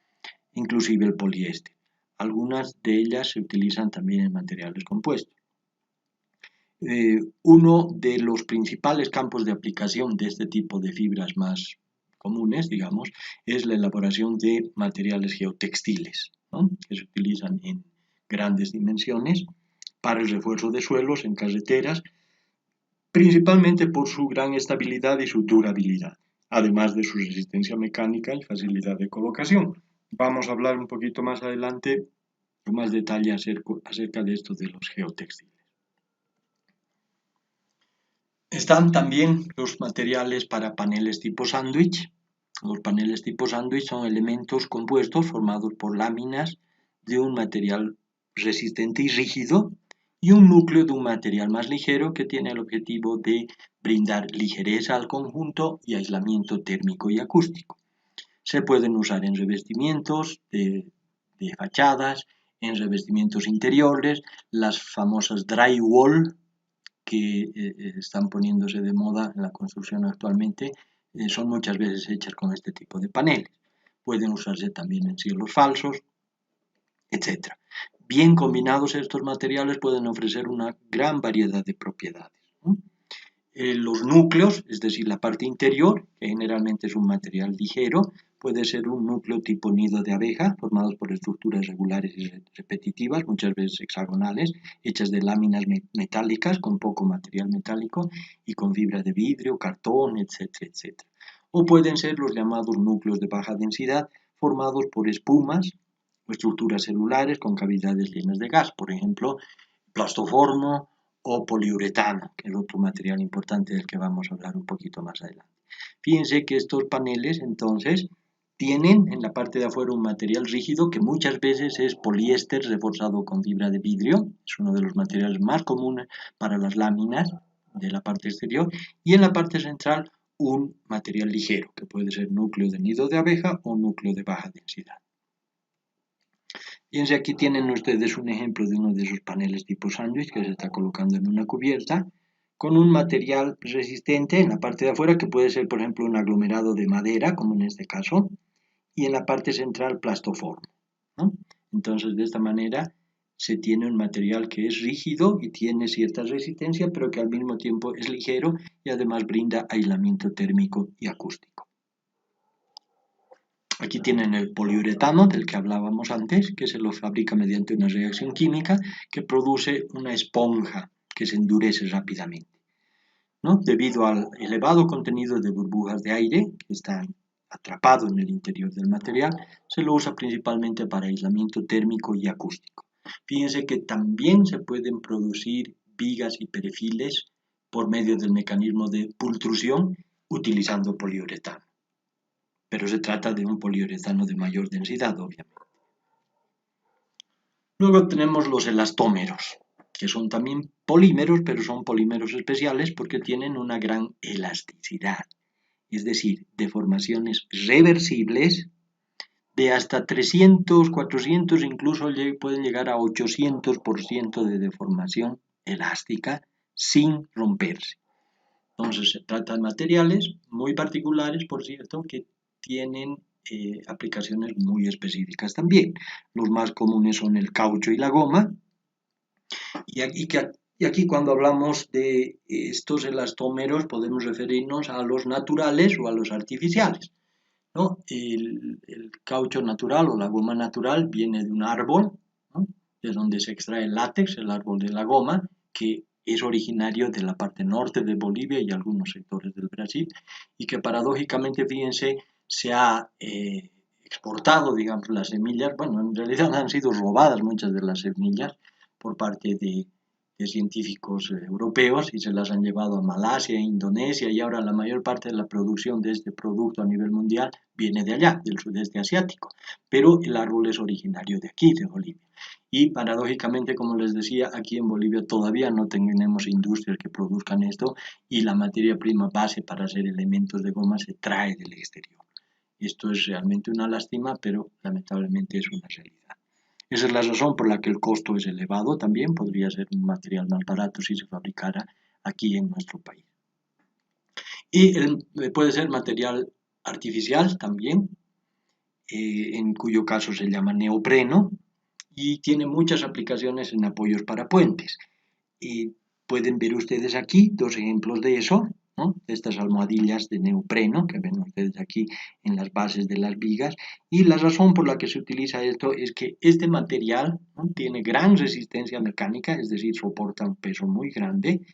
el poliéster. Algunas de ellas se utilizan también en materiales compuestos. Uno de los principales campos de aplicación de este tipo de fibras más comunes, digamos, es la elaboración de materiales geotextiles, ¿no? Que se utilizan en grandes dimensiones para el refuerzo de suelos en carreteras, principalmente por su gran estabilidad y su durabilidad, además de su resistencia mecánica y facilidad de colocación. Vamos a hablar un poquito más adelante con más detalle acerca de esto de los geotextiles. Están también los materiales para paneles tipo sándwich. Los paneles tipo sándwich son elementos compuestos formados por láminas de un material resistente y rígido y un núcleo de un material más ligero que tiene el objetivo de brindar ligereza al conjunto y aislamiento térmico y acústico. Se pueden usar en revestimientos de fachadas, en revestimientos interiores, las famosas drywall que están poniéndose de moda en la construcción actualmente, son muchas veces hechas con este tipo de paneles. Pueden usarse también en cielos falsos, etc. Bien combinados estos materiales pueden ofrecer una gran variedad de propiedades, ¿no? Los núcleos, es decir, la parte interior, que generalmente es un material ligero, puede ser un núcleo tipo nido de abeja, formados por estructuras regulares y repetitivas, muchas veces hexagonales, hechas de láminas metálicas con poco material metálico y con fibra de vidrio, cartón, etcétera, etcétera. O pueden ser los llamados núcleos de baja densidad, formados por espumas o estructuras celulares con cavidades llenas de gas, por ejemplo, plastoformo o poliuretano, que es otro material importante del que vamos a hablar un poquito más adelante. Fíjense que estos paneles entonces tienen en la parte de afuera un material rígido que muchas veces es poliéster reforzado con fibra de vidrio, es uno de los materiales más comunes para las láminas de la parte exterior, y en la parte central un material ligero, que puede ser núcleo de nido de abeja o núcleo de baja densidad. Fíjense, aquí tienen ustedes un ejemplo de uno de esos paneles tipo sándwich que se está colocando en una cubierta con un material resistente en la parte de afuera que puede ser, por ejemplo, un aglomerado de madera, como en este caso, y en la parte central plastoformo, ¿no? Entonces, de esta manera se tiene un material que es rígido y tiene cierta resistencia, pero que al mismo tiempo es ligero y además brinda aislamiento térmico y acústico. Aquí tienen el poliuretano del que hablábamos antes, que se lo fabrica mediante una reacción química que produce una esponja que se endurece rápidamente, ¿no? Debido al elevado contenido de burbujas de aire que están atrapado en el interior del material, se lo usa principalmente para aislamiento térmico y acústico. Fíjense que también se pueden producir vigas y perefiles por medio del mecanismo de pultrusión utilizando poliuretano. Pero se trata de un poliuretano de mayor densidad, obviamente. Luego tenemos los elastómeros, que son también polímeros, pero son polímeros especiales porque tienen una gran elasticidad. es decir, deformaciones reversibles de hasta 300, 400, incluso pueden llegar a 800% de deformación elástica sin romperse. Entonces se trata de materiales muy particulares, por cierto, que tienen aplicaciones muy específicas también. Los más comunes son el caucho y la goma. Y aquí cuando hablamos de estos elastómeros podemos referirnos a los naturales o a los artificiales, ¿no? El caucho natural o la goma natural viene de un árbol, ¿no? De donde se extrae el látex, el árbol de la goma, que es originario de la parte norte de Bolivia y algunos sectores del Brasil, y que paradójicamente, fíjense, se ha exportado, digamos, las semillas. Bueno, en realidad han sido robadas muchas de las semillas por parte de científicos europeos y se las han llevado a Malasia, Indonesia, y ahora la mayor parte de la producción de este producto a nivel mundial viene de allá, del sudeste asiático, pero el árbol es originario de aquí, de Bolivia. Y paradójicamente, como les decía, aquí en Bolivia todavía no tenemos industrias que produzcan esto y la materia prima base para hacer elementos de goma se trae del exterior. Esto es realmente una lástima, pero lamentablemente es una realidad. Esa es la razón por la que el costo es elevado también. Podría ser un material más barato si se fabricara aquí en nuestro país. Y puede ser material artificial también, en cuyo caso se llama neopreno y tiene muchas aplicaciones en apoyos para puentes. Pueden ver ustedes aquí dos ejemplos de eso, ¿no? De estas almohadillas de neopreno que ven ustedes aquí en las bases de las vigas, y la razón por la que se utiliza esto es que este material, ¿no?, tiene gran resistencia mecánica, es decir, soporta un peso muy grande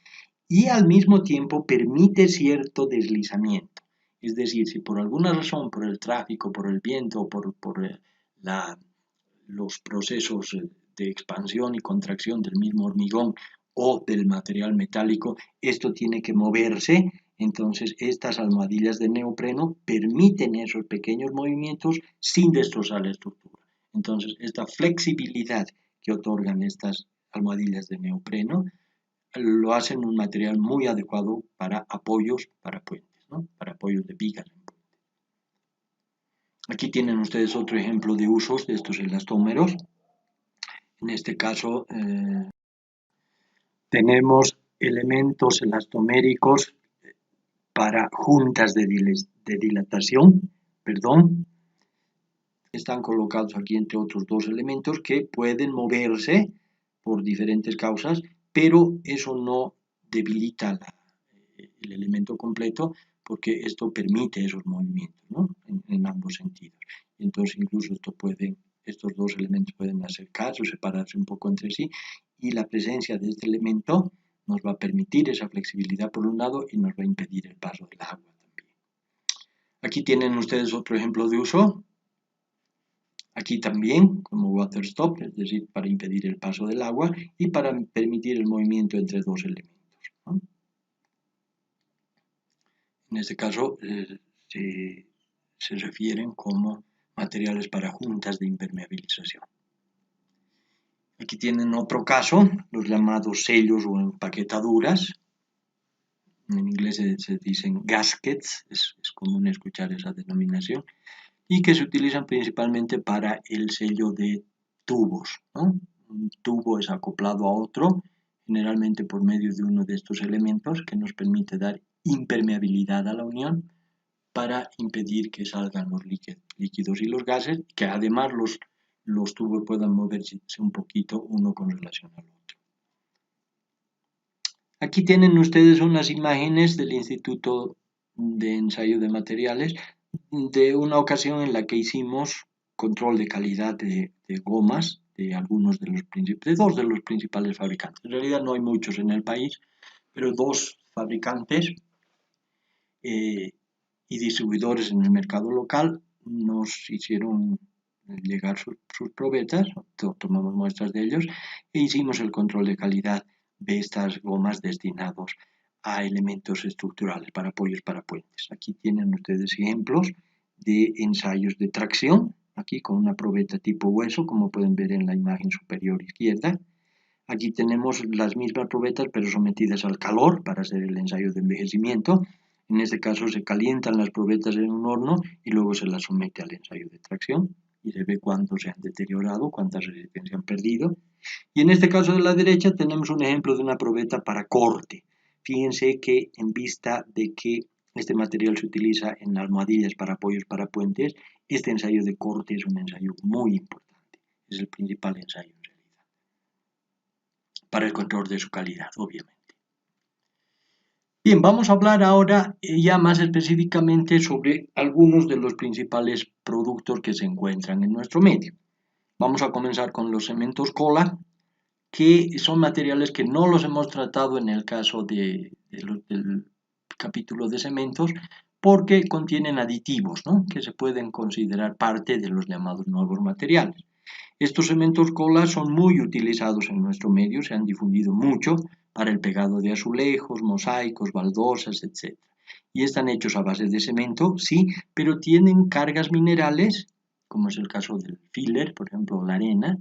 y al mismo tiempo permite cierto deslizamiento. Es decir, si por alguna razón, por el tráfico, por el viento, por los procesos de expansión y contracción del mismo hormigón o del material metálico, esto tiene que moverse. Entonces estas almohadillas de neopreno permiten esos pequeños movimientos sin destrozar la estructura. Entonces esta flexibilidad que otorgan estas almohadillas de neopreno lo hacen un material muy adecuado para apoyos, para puentes, ¿no?, para apoyos de vigas. Aquí tienen ustedes otro ejemplo de usos de estos elastómeros. En este caso tenemos elementos elastoméricos para juntas de dilatación, están colocados aquí entre otros dos elementos que pueden moverse por diferentes causas, pero eso no debilita el elemento completo porque esto permite esos movimientos, ¿no?, en ambos sentidos. Entonces incluso estos dos elementos pueden acercarse o separarse un poco entre sí, y la presencia de este elemento nos va a permitir esa flexibilidad por un lado y nos va a impedir el paso del agua también. Aquí tienen ustedes otro ejemplo de uso. Aquí también como water stop, es decir, para impedir el paso del agua y para permitir el movimiento entre dos elementos, ¿no? En este caso se refieren como materiales para juntas de impermeabilización. Aquí tienen otro caso, los llamados sellos o empaquetaduras. En inglés se dicen gaskets, es común escuchar esa denominación, y que se utilizan principalmente para el sello de tubos, ¿no? Un tubo es acoplado a otro, generalmente por medio de uno de estos elementos que nos permite dar impermeabilidad a la unión para impedir que salgan los líquidos y los gases, que además los tubos puedan moverse un poquito uno con relación al otro. Aquí tienen ustedes unas imágenes del Instituto de Ensayo de Materiales de una ocasión en la que hicimos control de calidad de gomas de dos de los principales fabricantes. En realidad no hay muchos en el país, pero dos fabricantes y distribuidores en el mercado local nos hicieron llegar sus probetas, tomamos muestras de ellos e hicimos el control de calidad de estas gomas destinados a elementos estructurales, para apoyos para puentes. Aquí tienen ustedes ejemplos de ensayos de tracción, aquí con una probeta tipo hueso, como pueden ver en la imagen superior izquierda. Aquí tenemos las mismas probetas, pero sometidas al calor para hacer el ensayo de envejecimiento. En este caso se calientan las probetas en un horno y luego se las somete al ensayo de tracción y se ve cuánto se han deteriorado, cuánta resistencia han perdido. Y en este caso de la derecha tenemos un ejemplo de una probeta para corte. Fíjense que en vista de que este material se utiliza en almohadillas para apoyos para puentes, este ensayo de corte es un ensayo muy importante. Es el principal ensayo en realidad para el control de su calidad, obviamente. Bien, vamos a hablar ahora ya más específicamente sobre algunos de los principales productos que se encuentran en nuestro medio. Vamos a comenzar con los cementos cola, que son materiales que no los hemos tratado en el caso del capítulo de cementos, porque contienen aditivos, ¿no?, que se pueden considerar parte de los llamados nuevos materiales. Estos cementos cola son muy utilizados en nuestro medio, se han difundido mucho para el pegado de azulejos, mosaicos, baldosas, etc. Y están hechos a base de cemento, sí, pero tienen cargas minerales, como es el caso del filler, por ejemplo, la arena,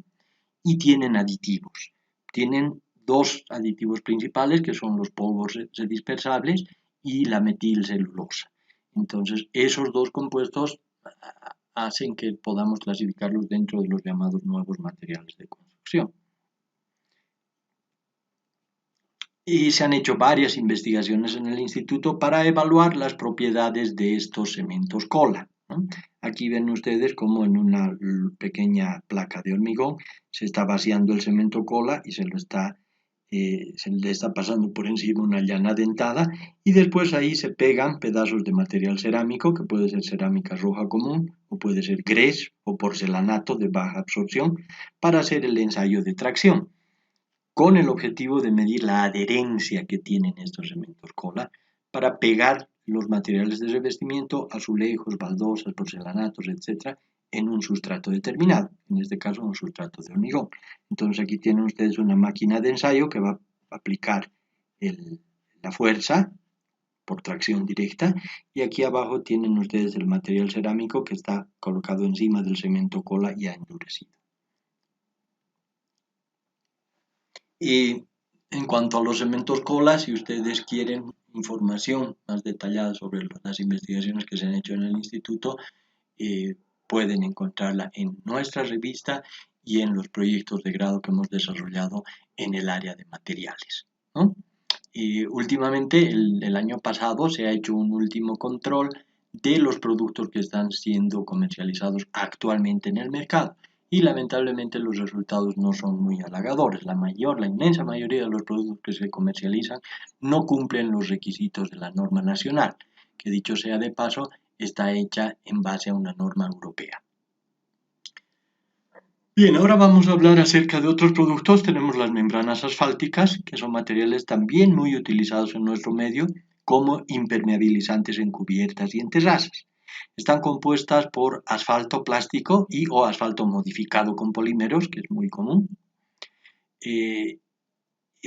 y tienen aditivos. Tienen dos aditivos principales, que son los polvos dispersables y la metilcelulosa. Entonces, esos dos compuestos hacen que podamos clasificarlos dentro de los llamados nuevos materiales de construcción. Y se han hecho varias investigaciones en el instituto para evaluar las propiedades de estos cementos cola, ¿no? Aquí ven ustedes cómo en una pequeña placa de hormigón se está vaciando el cemento cola y se le está pasando por encima una llana dentada y después ahí se pegan pedazos de material cerámico, que puede ser cerámica roja común o puede ser grés o porcelanato de baja absorción, para hacer el ensayo de tracción, con el objetivo de medir la adherencia que tienen estos cementos cola para pegar los materiales de revestimiento, azulejos, baldosas, porcelanatos, etc., en un sustrato determinado, en este caso un sustrato de hormigón. Entonces aquí tienen ustedes una máquina de ensayo que va a aplicar la fuerza por tracción directa, y aquí abajo tienen ustedes el material cerámico que está colocado encima del cemento cola ya endurecido. Y en cuanto a los cementos cola, si ustedes quieren información más detallada sobre las investigaciones que se han hecho en el instituto, pueden encontrarla en nuestra revista y en los proyectos de grado que hemos desarrollado en el área de materiales, ¿no? Últimamente, el año pasado, se ha hecho un último control de los productos que están siendo comercializados actualmente en el mercado. Y lamentablemente los resultados no son muy halagadores. La inmensa mayoría de los productos que se comercializan no cumplen los requisitos de la norma nacional, que dicho sea de paso, está hecha en base a una norma europea. Bien, ahora vamos a hablar acerca de otros productos. Tenemos las membranas asfálticas, que son materiales también muy utilizados en nuestro medio como impermeabilizantes en cubiertas y en terrazas. Están compuestas por asfalto plástico o asfalto modificado con polímeros, que es muy común. Y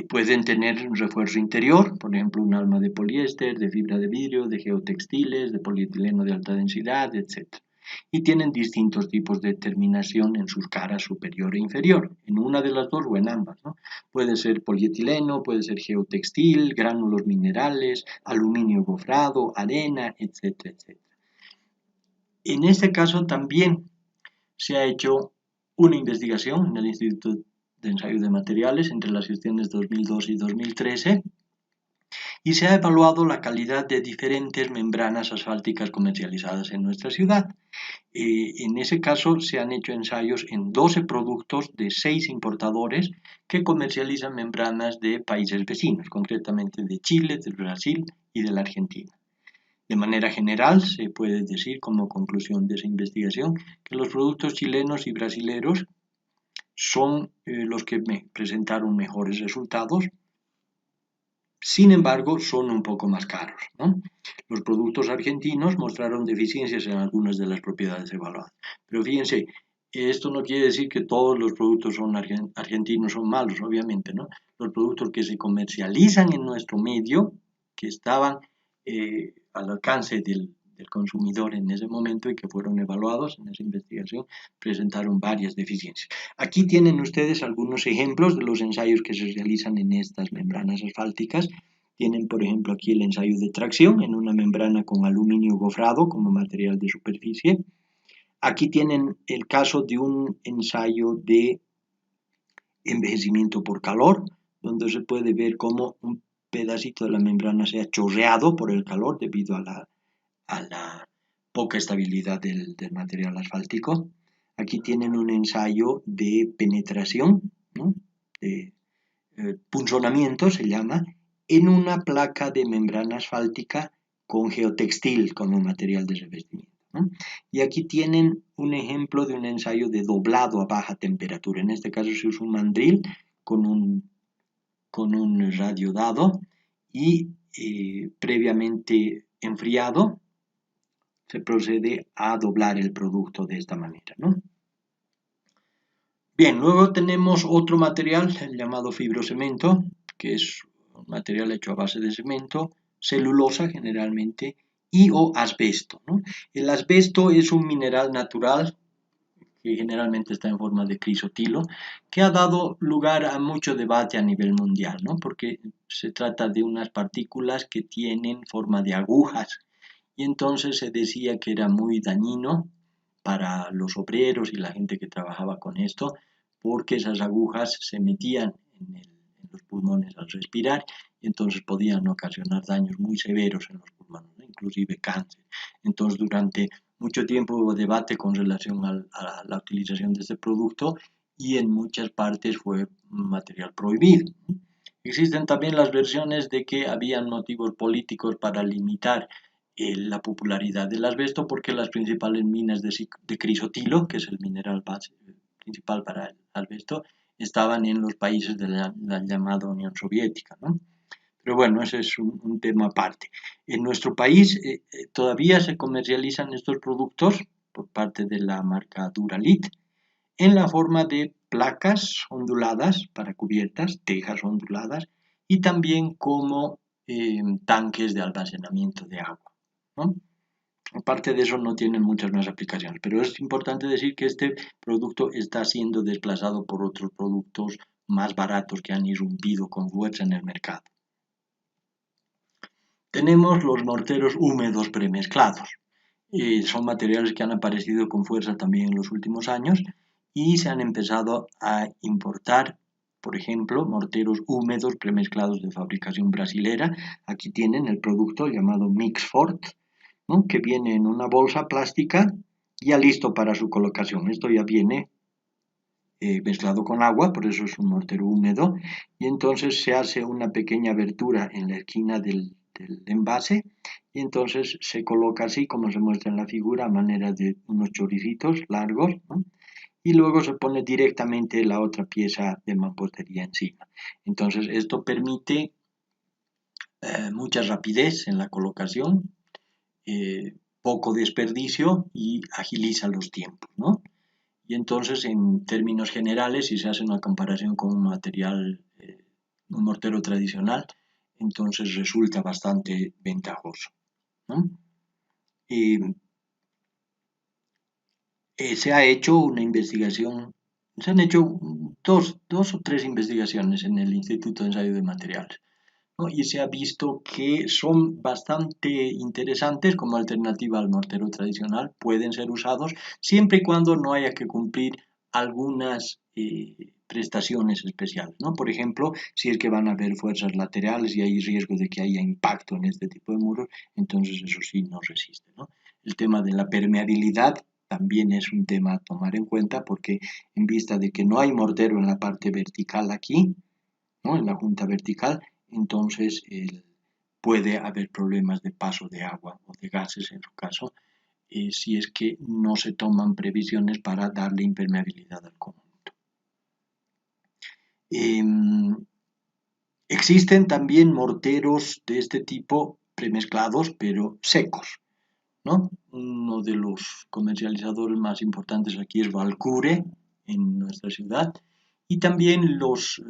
pueden tener un refuerzo interior, por ejemplo, un alma de poliéster, de fibra de vidrio, de geotextiles, de polietileno de alta densidad, etc. Y tienen distintos tipos de terminación en sus caras superior e inferior, en una de las dos o en ambas, ¿no? Puede ser polietileno, puede ser geotextil, gránulos minerales, aluminio gofrado, arena, etcétera, etcétera. En este caso también se ha hecho una investigación en el Instituto de Ensayo de Materiales entre las gestiones 2012 y 2013, y se ha evaluado la calidad de diferentes membranas asfálticas comercializadas en nuestra ciudad. En ese caso se han hecho ensayos en 12 productos de 6 importadores que comercializan membranas de países vecinos, concretamente de Chile, del Brasil y de la Argentina. De manera general, se puede decir como conclusión de esa investigación que los productos chilenos y brasileños son los que presentaron mejores resultados. Sin embargo, son un poco más caros, ¿no? Los productos argentinos mostraron deficiencias en algunas de las propiedades evaluadas. Pero fíjense, esto no quiere decir que todos los productos argentinos son malos, obviamente, ¿no? Los productos que se comercializan en nuestro medio, que estaban al alcance del consumidor en ese momento y que fueron evaluados en esa investigación, presentaron varias deficiencias. Aquí tienen ustedes algunos ejemplos de los ensayos que se realizan en estas membranas asfálticas. Tienen, por ejemplo, aquí el ensayo de tracción en una membrana con aluminio gofrado como material de superficie. Aquí tienen el caso de un ensayo de envejecimiento por calor, donde se puede ver cómo un pedacito de la membrana se ha chorreado por el calor debido a la poca estabilidad del material asfáltico. Aquí tienen un ensayo de penetración, ¿no? de punzonamiento se llama, en una placa de membrana asfáltica con geotextil como material de revestimiento, ¿no? Y aquí tienen un ejemplo de un ensayo de doblado a baja temperatura. En este caso se usa un mandril con un radio dado y previamente enfriado se procede a doblar el producto de esta manera, ¿no? Bien, luego tenemos otro material, el llamado fibrocemento, que es un material hecho a base de cemento, celulosa generalmente, y o asbesto, ¿no? El asbesto es un mineral natural que generalmente está en forma de crisotilo, que ha dado lugar a mucho debate a nivel mundial, ¿no? Porque se trata de unas partículas que tienen forma de agujas, y entonces se decía que era muy dañino para los obreros y la gente que trabajaba con esto, porque esas agujas se metían en los pulmones al respirar y entonces podían ocasionar daños muy severos en los pulmones, ¿no? Inclusive cáncer. Entonces durante mucho tiempo hubo debate con relación a la utilización de este producto y en muchas partes fue material prohibido. Existen también las versiones de que habían motivos políticos para limitar la popularidad del asbesto porque las principales minas de crisotilo, que es el mineral base, principal para el asbesto, estaban en los países de la llamada Unión Soviética, ¿no? Pero bueno, ese es un tema aparte. En nuestro país todavía se comercializan estos productos por parte de la marca Duralit en la forma de placas onduladas para cubiertas, tejas onduladas y también como tanques de almacenamiento de agua, ¿no? Aparte de eso no tienen muchas más aplicaciones, pero es importante decir que este producto está siendo desplazado por otros productos más baratos que han irrumpido con fuerza en el mercado. Tenemos los morteros húmedos premezclados. Son materiales que han aparecido con fuerza también en los últimos años y se han empezado a importar, por ejemplo, morteros húmedos premezclados de fabricación brasilera. Aquí tienen el producto llamado Mixfort, ¿no? Que viene en una bolsa plástica ya listo para su colocación. Esto ya viene mezclado con agua, por eso es un mortero húmedo, y entonces se hace una pequeña abertura en la esquina del envase y entonces se coloca así como se muestra en la figura a manera de unos choricitos largos, ¿no? Y luego se pone directamente la otra pieza de mampostería encima. Entonces esto permite mucha rapidez en la colocación, poco desperdicio y agiliza los tiempos, ¿no? Y entonces, en términos generales, si se hace una comparación con un material, un mortero tradicional, entonces resulta bastante ventajoso, ¿no? Y, se ha hecho una investigación, se han hecho dos o tres investigaciones en el Instituto de Ensayo de Materiales, ¿no? Y se ha visto que son bastante interesantes como alternativa al mortero tradicional, pueden ser usados siempre y cuando no haya que cumplir algunas prestaciones especiales, ¿no? Por ejemplo, si es que van a haber fuerzas laterales y hay riesgo de que haya impacto en este tipo de muros, entonces eso sí no resiste, ¿no? El tema de la permeabilidad también es un tema a tomar en cuenta porque en vista de que no hay mortero en la parte vertical aquí, ¿no? En la junta vertical, entonces puede haber problemas de paso de agua o de gases en su caso, si es que no se toman previsiones para darle impermeabilidad al conjunto. Existen también morteros de este tipo premezclados pero secos, ¿no? Uno de los comercializadores más importantes aquí es Valcure en nuestra ciudad y también los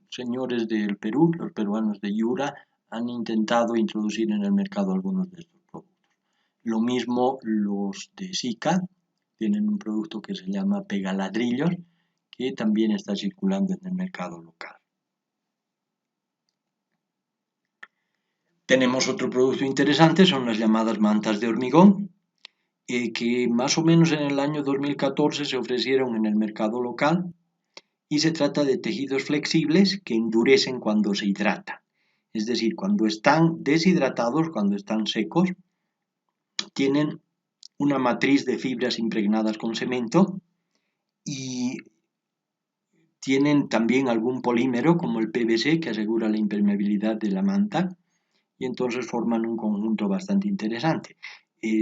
señores del Perú, los peruanos de Yura, han intentado introducir en el mercado algunos de estos productos. Lo mismo los de Sika, tienen un producto que se llama Pegaladrillos, que también está circulando en el mercado local. Tenemos otro producto interesante, son las llamadas mantas de hormigón, que más o menos en el año 2014 se ofrecieron en el mercado local y se trata de tejidos flexibles que endurecen cuando se hidratan. Es decir, cuando están deshidratados, cuando están secos, tienen una matriz de fibras impregnadas con cemento y tienen también algún polímero como el PVC que asegura la impermeabilidad de la manta y entonces forman un conjunto bastante interesante.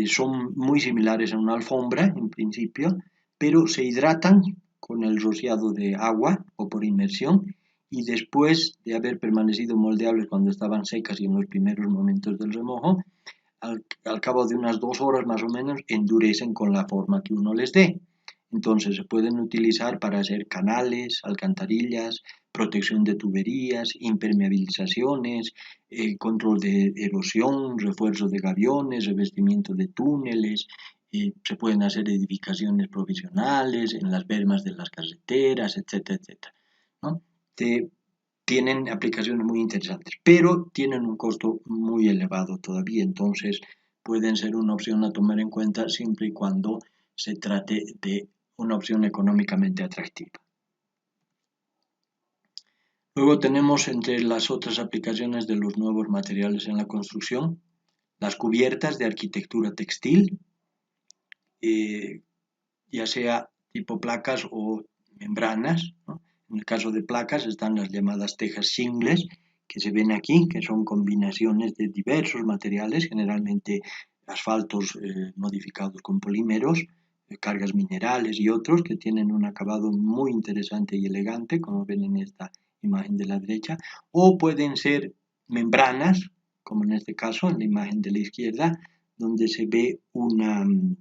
Son muy similares a una alfombra en principio, pero se hidratan con el rociado de agua o por inmersión y después de haber permanecido moldeables cuando estaban secas y en los primeros momentos del remojo, al cabo de unas 2 horas más o menos endurecen con la forma que uno les dé. Entonces se pueden utilizar para hacer canales, alcantarillas, protección de tuberías, impermeabilizaciones, control de erosión, refuerzo de gaviones, revestimiento de túneles, se pueden hacer edificaciones provisionales en las bermas de las carreteras, etcétera, etcétera, ¿no? Tienen aplicaciones muy interesantes, pero tienen un costo muy elevado todavía, entonces pueden ser una opción a tomar en cuenta siempre y cuando se trate de una opción económicamente atractiva. Luego tenemos entre las otras aplicaciones de los nuevos materiales en la construcción, las cubiertas de arquitectura textil, ya sea tipo placas o membranas, ¿no? En el caso de placas están las llamadas tejas shingles, que se ven aquí, que son combinaciones de diversos materiales, generalmente asfaltos modificados con polímeros, cargas minerales y otros que tienen un acabado muy interesante y elegante, como ven en esta imagen de la derecha, o pueden ser membranas, como en este caso, en la imagen de la izquierda, donde se ve un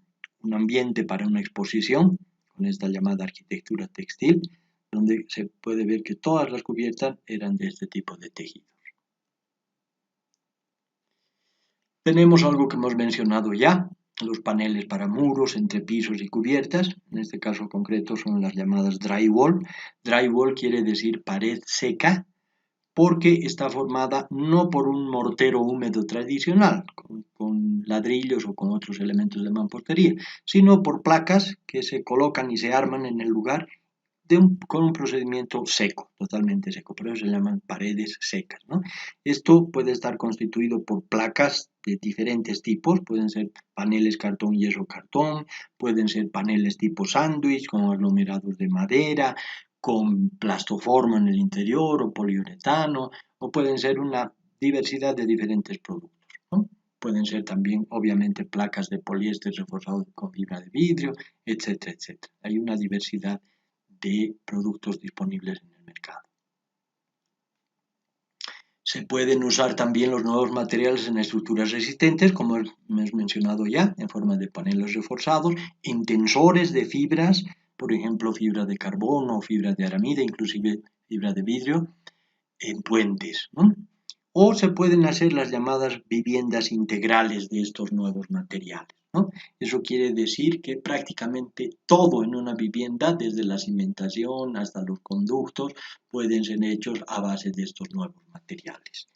ambiente para una exposición, con esta llamada arquitectura textil, donde se puede ver que todas las cubiertas eran de este tipo de tejidos. Tenemos algo que hemos mencionado ya, los paneles para muros, entrepisos y cubiertas, en este caso concreto son las llamadas drywall. Drywall quiere decir pared seca, porque está formada no por un mortero húmedo tradicional, con ladrillos o con otros elementos de mampostería, sino por placas que se colocan y se arman en el lugar con un procedimiento seco, totalmente seco, por eso se llaman paredes secas, ¿no? Esto puede estar constituido por placas de diferentes tipos, pueden ser paneles cartón, yeso, cartón, pueden ser paneles tipo sándwich con aglomerados de madera, con plastoformo en el interior o poliuretano, o pueden ser una diversidad de diferentes productos, ¿no? Pueden ser también, obviamente, placas de poliéster reforzado con fibra de vidrio, etcétera, etcétera. Hay una diversidad de productos disponibles en el mercado. Se pueden usar también los nuevos materiales en estructuras resistentes, como hemos mencionado ya, en forma de paneles reforzados, en tensores de fibras, por ejemplo, fibra de carbono, fibra de aramida, inclusive fibra de vidrio, en puentes, ¿no? O se pueden hacer las llamadas viviendas integrales de estos nuevos materiales, ¿no? Eso quiere decir que prácticamente todo en una vivienda, desde la cimentación hasta los conductos, pueden ser hechos a base de estos nuevos materiales.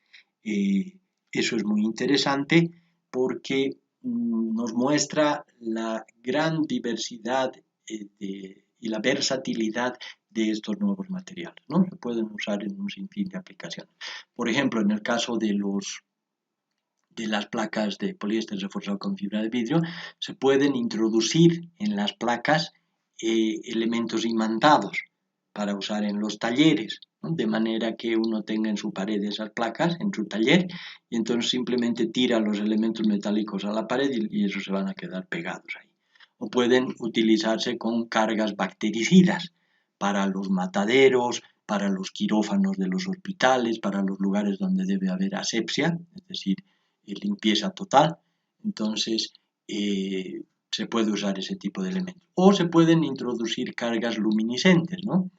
Eso es muy interesante porque nos muestra la gran diversidad y la versatilidad de estos nuevos materiales, ¿no? Se pueden usar en un sinfín de aplicaciones. Por ejemplo, en el caso de las placas de poliéster reforzado con fibra de vidrio, se pueden introducir en las placas elementos imantados para usar en los talleres, ¿no? De manera que uno tenga en su pared esas placas, en su taller, y entonces simplemente tira los elementos metálicos a la pared y esos se van a quedar pegados ahí. O pueden utilizarse con cargas bactericidas para los mataderos, para los quirófanos de los hospitales, para los lugares donde debe haber asepsia, es decir, limpieza total. Entonces, se puede usar ese tipo de elementos. O se pueden introducir cargas luminiscentes, ¿no?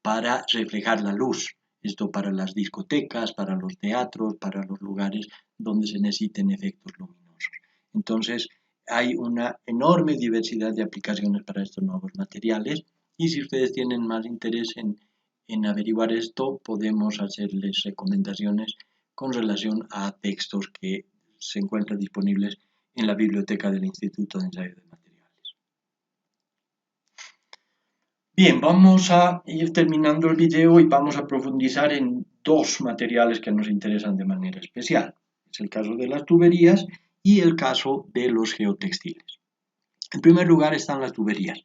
Para reflejar la luz. Esto para las discotecas, para los teatros, para los lugares donde se necesiten efectos luminosos. Entonces, hay una enorme diversidad de aplicaciones para estos nuevos materiales y si ustedes tienen más interés en averiguar esto, podemos hacerles recomendaciones con relación a textos que se encuentran disponibles en la biblioteca del Instituto de Ensayo de Materiales. Bien, vamos a ir terminando el video y vamos a profundizar en dos materiales que nos interesan de manera especial. Es el caso de las tuberías y el caso de los geotextiles. En primer lugar están las tuberías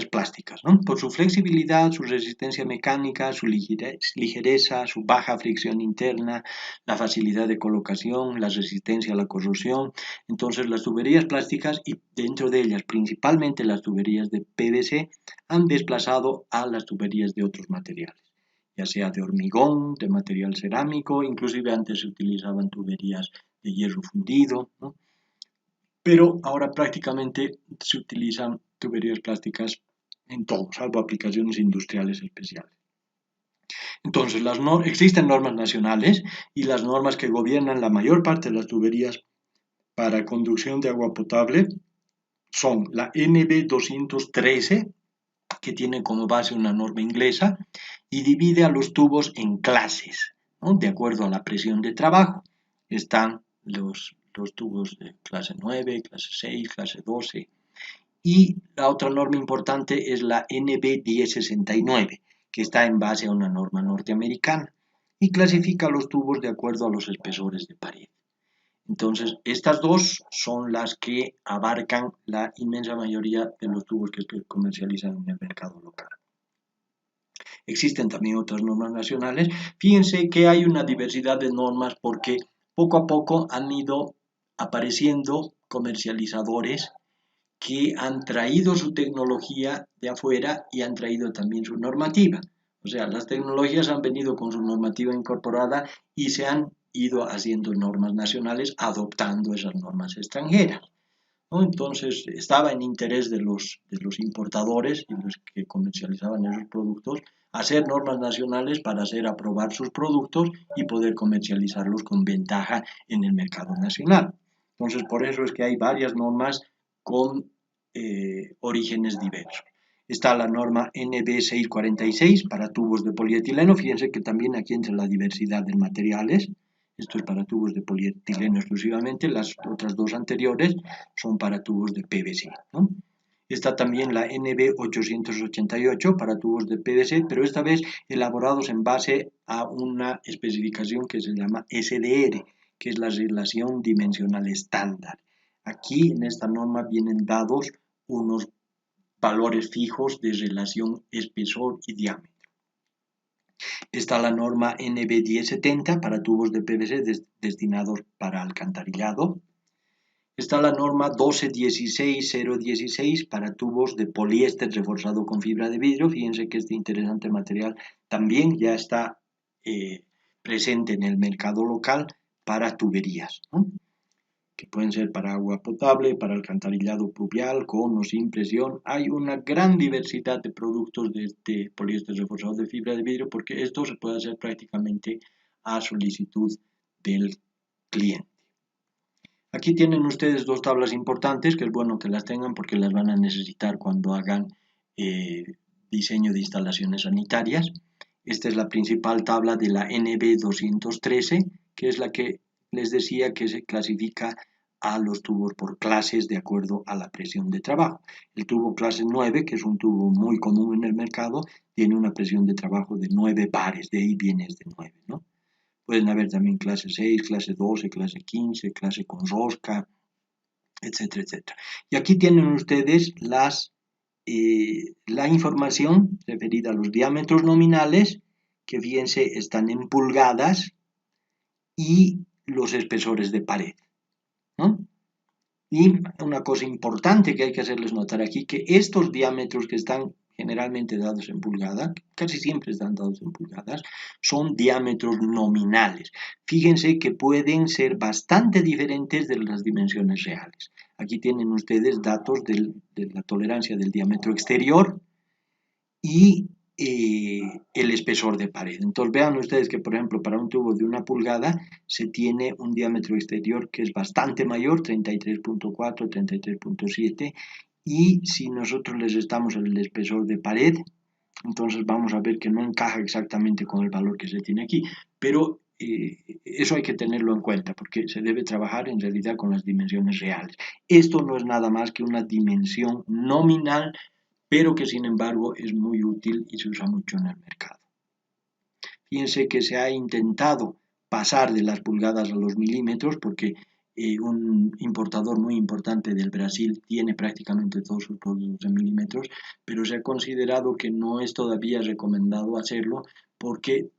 plásticas, ¿no? Por su flexibilidad, su resistencia mecánica, su ligereza, su baja fricción interna, la facilidad de colocación, la resistencia a la corrosión. Entonces las tuberías plásticas y dentro de ellas principalmente las tuberías de PVC han desplazado a las tuberías de otros materiales, ya sea de hormigón, de material cerámico, inclusive antes se utilizaban tuberías de hierro fundido, ¿no? Pero ahora prácticamente se utilizan tuberías plásticas en todo, salvo aplicaciones industriales especiales. Entonces, existen normas nacionales y las normas que gobiernan la mayor parte de las tuberías para conducción de agua potable son la NB 213, que tiene como base una norma inglesa y divide a los tubos en clases, ¿no? De acuerdo a la presión de trabajo. Están los tubos de clase 9, clase 6, clase 12. Y la otra norma importante es la NB 1069, que está en base a una norma norteamericana y clasifica los tubos de acuerdo a los espesores de pared. Entonces, estas dos son las que abarcan la inmensa mayoría de los tubos que se comercializan en el mercado local. Existen también otras normas nacionales. Fíjense que hay una diversidad de normas porque poco a poco han ido apareciendo comercializadores que han traído su tecnología de afuera y han traído también su normativa. O sea, las tecnologías han venido con su normativa incorporada y se han ido haciendo normas nacionales adoptando esas normas extranjeras, ¿no? Entonces, estaba en interés de los importadores y los que comercializaban esos productos hacer normas nacionales para hacer aprobar sus productos y poder comercializarlos con ventaja en el mercado nacional. Entonces, por eso es que hay varias normas con orígenes diversos. Está la norma NB 646 para tubos de polietileno. Fíjense que también aquí entra la diversidad de materiales. Esto es para tubos de polietileno exclusivamente. Las otras dos anteriores son para tubos de PVC, ¿no? Está también la NB 888 para tubos de PVC, pero esta vez elaborados en base a una especificación que se llama SDR, que es la relación dimensional estándar. Aquí en esta norma vienen dados unos valores fijos de relación espesor y diámetro. Está la norma NB 1070 para tubos de PVC destinados para alcantarillado. Está la norma 1216016 para tubos de poliéster reforzado con fibra de vidrio. Fíjense que este interesante material también ya está presente en el mercado local para tuberías, ¿no? Que pueden ser para agua potable, para alcantarillado pluvial, con o sin presión. Hay una gran diversidad de productos de este poliéster reforzado de fibra de vidrio porque esto se puede hacer prácticamente a solicitud del cliente. Aquí tienen ustedes dos tablas importantes que es bueno que las tengan porque las van a necesitar cuando hagan diseño de instalaciones sanitarias. Esta es la principal tabla de la NB 213, que es la que les decía que se clasifica a los tubos por clases de acuerdo a la presión de trabajo. El tubo clase 9, que es un tubo muy común en el mercado, tiene una presión de trabajo de 9 bares, de ahí viene este 9, ¿no? Pueden haber también clase 6, clase 12, clase 15, clase con rosca, etcétera, etcétera. Y aquí tienen ustedes la información referida a los diámetros nominales, que fíjense están en pulgadas, y los espesores de pared, ¿no? Y una cosa importante que hay que hacerles notar aquí, que estos diámetros que están generalmente dados en pulgadas, casi siempre están dados en pulgadas, son diámetros nominales. Fíjense que pueden ser bastante diferentes de las dimensiones reales. Aquí tienen ustedes datos de la tolerancia del diámetro exterior y el espesor de pared. Entonces vean ustedes que, por ejemplo, para un tubo de 1 pulgada se tiene un diámetro exterior que es bastante mayor, 33.4, 33.7, y si nosotros les restamos el espesor de pared, entonces vamos a ver que no encaja exactamente con el valor que se tiene aquí. pero eso hay que tenerlo en cuenta porque se debe trabajar en realidad con las dimensiones reales. Esto no es nada más que una dimensión nominal, pero que sin embargo es muy útil y se usa mucho en el mercado. Fíjense que se ha intentado pasar de las pulgadas a los milímetros porque un importador muy importante del Brasil tiene prácticamente todos sus productos en milímetros, pero se ha considerado que no es todavía recomendado hacerlo porque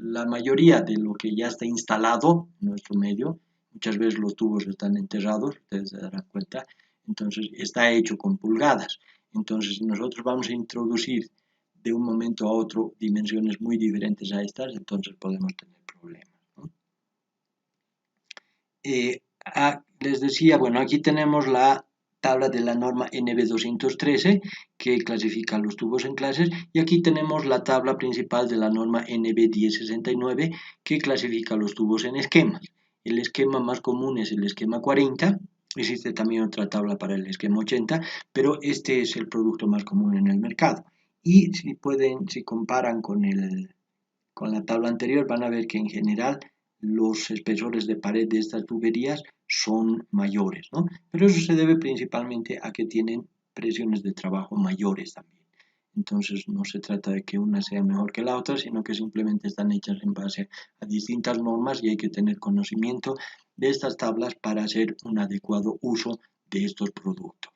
la mayoría de lo que ya está instalado en nuestro medio, muchas veces los tubos están enterrados, ustedes se darán cuenta, entonces está hecho con pulgadas. Entonces, si nosotros vamos a introducir de un momento a otro dimensiones muy diferentes a estas, entonces podemos tener problemas, ¿no? Les decía, bueno, aquí tenemos la tabla de la norma NB213 que clasifica los tubos en clases y aquí tenemos la tabla principal de la norma NB1069 que clasifica los tubos en esquemas. El esquema más común es el esquema 40, existe también otra tabla para el esquema 80, pero este es el producto más común en el mercado. Y si comparan con la tabla anterior, van a ver que en general los espesores de pared de estas tuberías son mayores, ¿no? Pero eso se debe principalmente a que tienen presiones de trabajo mayores también. Entonces no se trata de que una sea mejor que la otra, sino que simplemente están hechas en base a distintas normas y hay que tener conocimiento de estas tablas para hacer un adecuado uso de estos productos.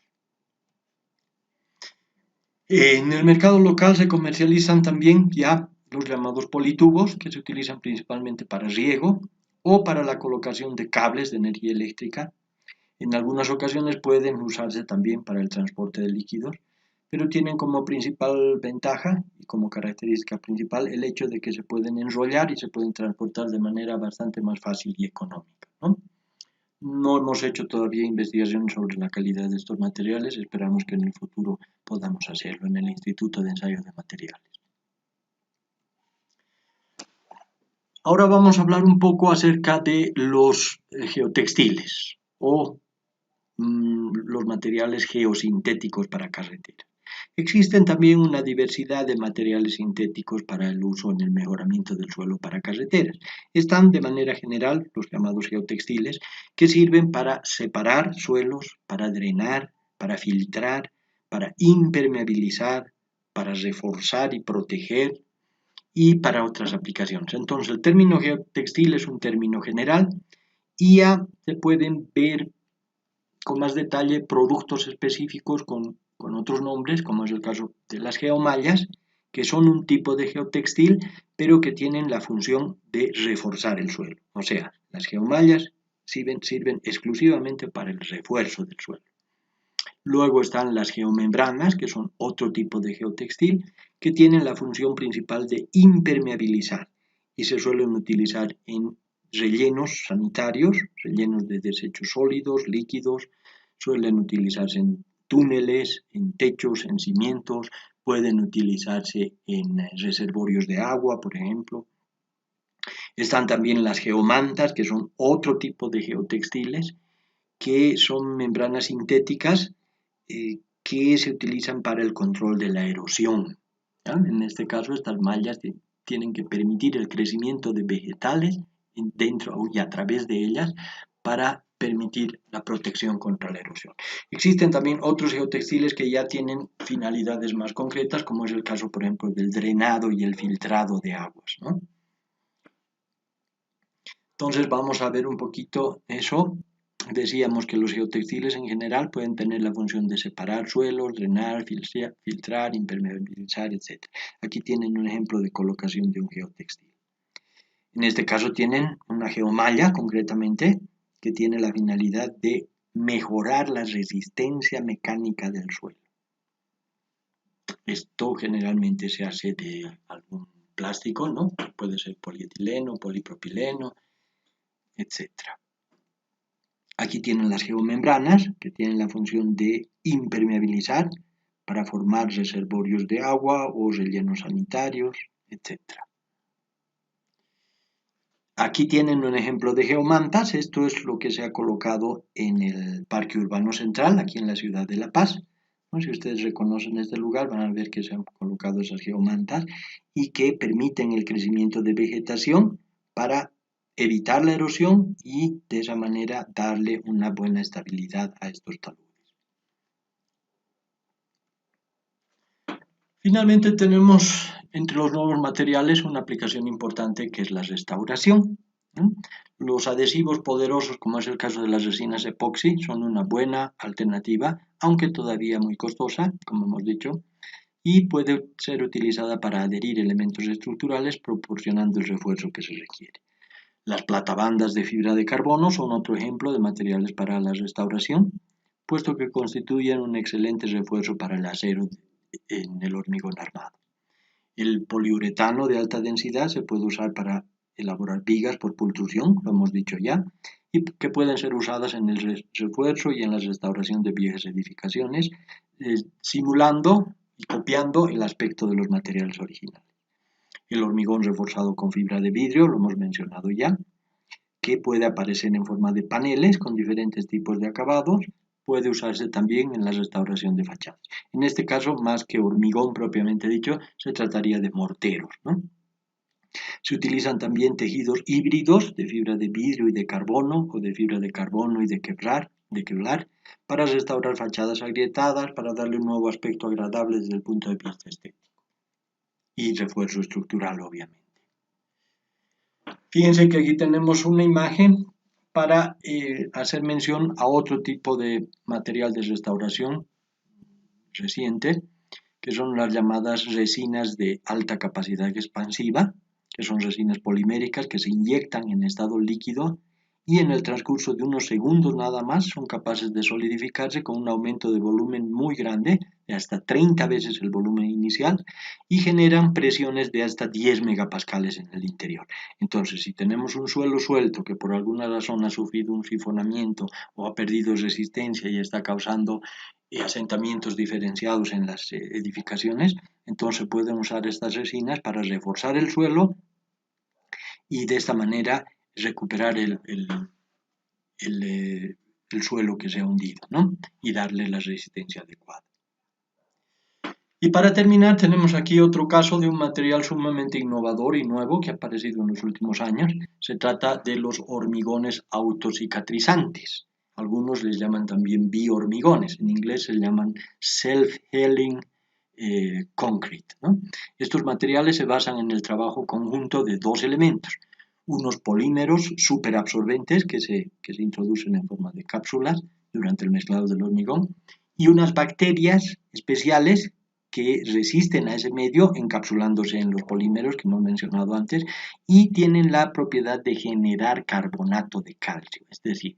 En el mercado local se comercializan también ya los llamados politubos, que se utilizan principalmente para riego o para la colocación de cables de energía eléctrica. En algunas ocasiones pueden usarse también para el transporte de líquidos, pero tienen como principal ventaja y como característica principal el hecho de que se pueden enrollar y se pueden transportar de manera bastante más fácil y económica, ¿no? No hemos hecho todavía investigación sobre la calidad de estos materiales, esperamos que en el futuro podamos hacerlo en el Instituto de Ensayo de Materiales. Ahora vamos a hablar un poco acerca de los geotextiles o los materiales geosintéticos para carreteras. Existen también una diversidad de materiales sintéticos para el uso en el mejoramiento del suelo para carreteras. Están de manera general los llamados geotextiles, que sirven para separar suelos, para drenar, para filtrar, para impermeabilizar, para reforzar y proteger y para otras aplicaciones. Entonces, el término geotextil es un término general y ya se pueden ver con más detalle productos específicos con otros nombres, como es el caso de las geomallas, que son un tipo de geotextil, pero que tienen la función de reforzar el suelo. O sea, las geomallas sirven exclusivamente para el refuerzo del suelo. Luego están las geomembranas, que son otro tipo de geotextil, que tienen la función principal de impermeabilizar y se suelen utilizar en rellenos sanitarios, rellenos de desechos sólidos, líquidos, suelen utilizarse en túneles, en techos, en cimientos, pueden utilizarse en reservorios de agua, por ejemplo. Están también las geomantas, que son otro tipo de geotextiles, que son membranas sintéticas que se utilizan para el control de la erosión, ¿ya? En este caso, estas mallas tienen que permitir el crecimiento de vegetales dentro y a través de ellas para permitir la protección contra la erosión. Existen también otros geotextiles que ya tienen finalidades más concretas, como es el caso, por ejemplo, del drenado y el filtrado de aguas, ¿no? Entonces vamos a ver un poquito eso. Decíamos que los geotextiles en general pueden tener la función de separar suelos, drenar, filtrar, impermeabilizar, etc. Aquí tienen un ejemplo de colocación de un geotextil. En este caso tienen una geomalla, concretamente, que tiene la finalidad de mejorar la resistencia mecánica del suelo. Esto generalmente se hace de algún plástico, ¿no? Puede ser polietileno, polipropileno, etc. Aquí tienen las geomembranas, que tienen la función de impermeabilizar para formar reservorios de agua o rellenos sanitarios, etc. Aquí tienen un ejemplo de geomantas. Esto es lo que se ha colocado en el Parque Urbano Central, aquí en la ciudad de La Paz. ¿no? Si ustedes reconocen este lugar, van a ver que se han colocado esas geomantas y que permiten el crecimiento de vegetación para evitar la erosión y de esa manera darle una buena estabilidad a estos taludes. Finalmente tenemos entre los nuevos materiales una aplicación importante que es la restauración. Los adhesivos poderosos, como es el caso de las resinas epoxi, son una buena alternativa, aunque todavía muy costosa, como hemos dicho, y puede ser utilizada para adherir elementos estructurales proporcionando el refuerzo que se requiere. Las platabandas de fibra de carbono son otro ejemplo de materiales para la restauración, puesto que constituyen un excelente refuerzo para el acero en el hormigón armado. El poliuretano de alta densidad se puede usar para elaborar vigas por pultrusión, lo hemos dicho ya, y que pueden ser usadas en el refuerzo y en la restauración de viejas edificaciones, simulando y copiando el aspecto de los materiales originales. El hormigón reforzado con fibra de vidrio, lo hemos mencionado ya, que puede aparecer en forma de paneles con diferentes tipos de acabados, puede usarse también en la restauración de fachadas. En este caso, más que hormigón propiamente dicho, se trataría de morteros, ¿no? Se utilizan también tejidos híbridos de fibra de vidrio y de carbono, o de fibra de carbono y de Kevlar, para restaurar fachadas agrietadas, para darle un nuevo aspecto agradable desde el punto de vista estético. Y refuerzo estructural, obviamente. Fíjense que aquí tenemos una imagen para hacer mención a otro tipo de material de restauración reciente, que son las llamadas resinas de alta capacidad expansiva, que son resinas poliméricas que se inyectan en estado líquido y en el transcurso de unos segundos nada más son capaces de solidificarse con un aumento de volumen muy grande, de hasta 30 veces el volumen inicial, y generan presiones de hasta 10 megapascales en el interior. Entonces, si tenemos un suelo suelto que por alguna razón ha sufrido un sifonamiento o ha perdido resistencia y está causando asentamientos diferenciados en las edificaciones, entonces pueden usar estas resinas para reforzar el suelo y de esta manera recuperar el suelo que se ha hundido, ¿no? Y darle la resistencia adecuada. Y para terminar tenemos aquí otro caso de un material sumamente innovador y nuevo que ha aparecido en los últimos años. Se trata de los hormigones autocicatrizantes. Algunos les llaman también biohormigones, en inglés se llaman self-healing concrete, ¿no? Estos materiales se basan en el trabajo conjunto de dos elementos, unos polímeros superabsorbentes que se introducen en forma de cápsulas durante el mezclado del hormigón y unas bacterias especiales que resisten a ese medio encapsulándose en los polímeros que hemos mencionado antes y tienen la propiedad de generar carbonato de calcio, es decir,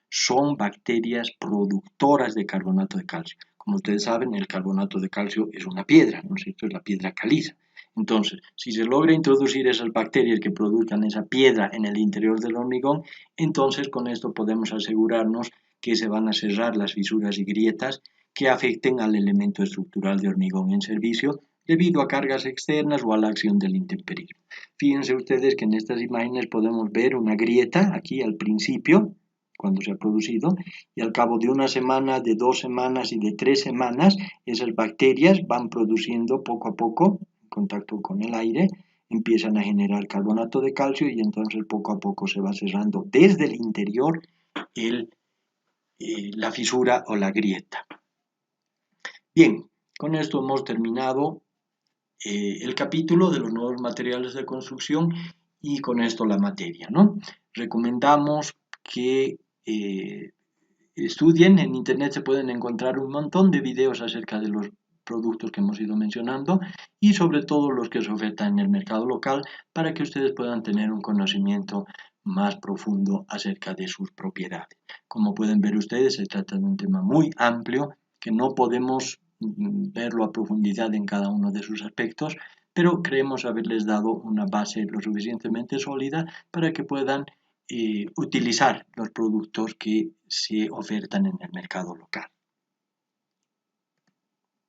son bacterias productoras de carbonato de calcio. Como ustedes saben, el carbonato de calcio es una piedra, ¿no es cierto? Es la piedra caliza. Entonces, si se logra introducir esas bacterias que produzcan esa piedra en el interior del hormigón, entonces con esto podemos asegurarnos que se van a cerrar las fisuras y grietas que afecten al elemento estructural de hormigón en servicio debido a cargas externas o a la acción del intemperismo. Fíjense ustedes que en estas imágenes podemos ver una grieta aquí al principio, cuando se ha producido, y al cabo de una semana, de 2 semanas y de 3 semanas, esas bacterias van produciendo poco a poco, en contacto con el aire, empiezan a generar carbonato de calcio y entonces poco a poco se va cerrando desde el interior la fisura o la grieta. Bien, con esto hemos terminado el capítulo de los nuevos materiales de construcción y con esto la materia, ¿no? Recomendamos que estudien, en internet se pueden encontrar un montón de videos acerca de los productos que hemos ido mencionando y sobre todo los que se ofertan en el mercado local para que ustedes puedan tener un conocimiento más profundo acerca de sus propiedades. Como pueden ver ustedes, se trata de un tema muy amplio que no podemos verlo a profundidad en cada uno de sus aspectos, pero creemos haberles dado una base lo suficientemente sólida para que puedan utilizar los productos que se ofertan en el mercado local.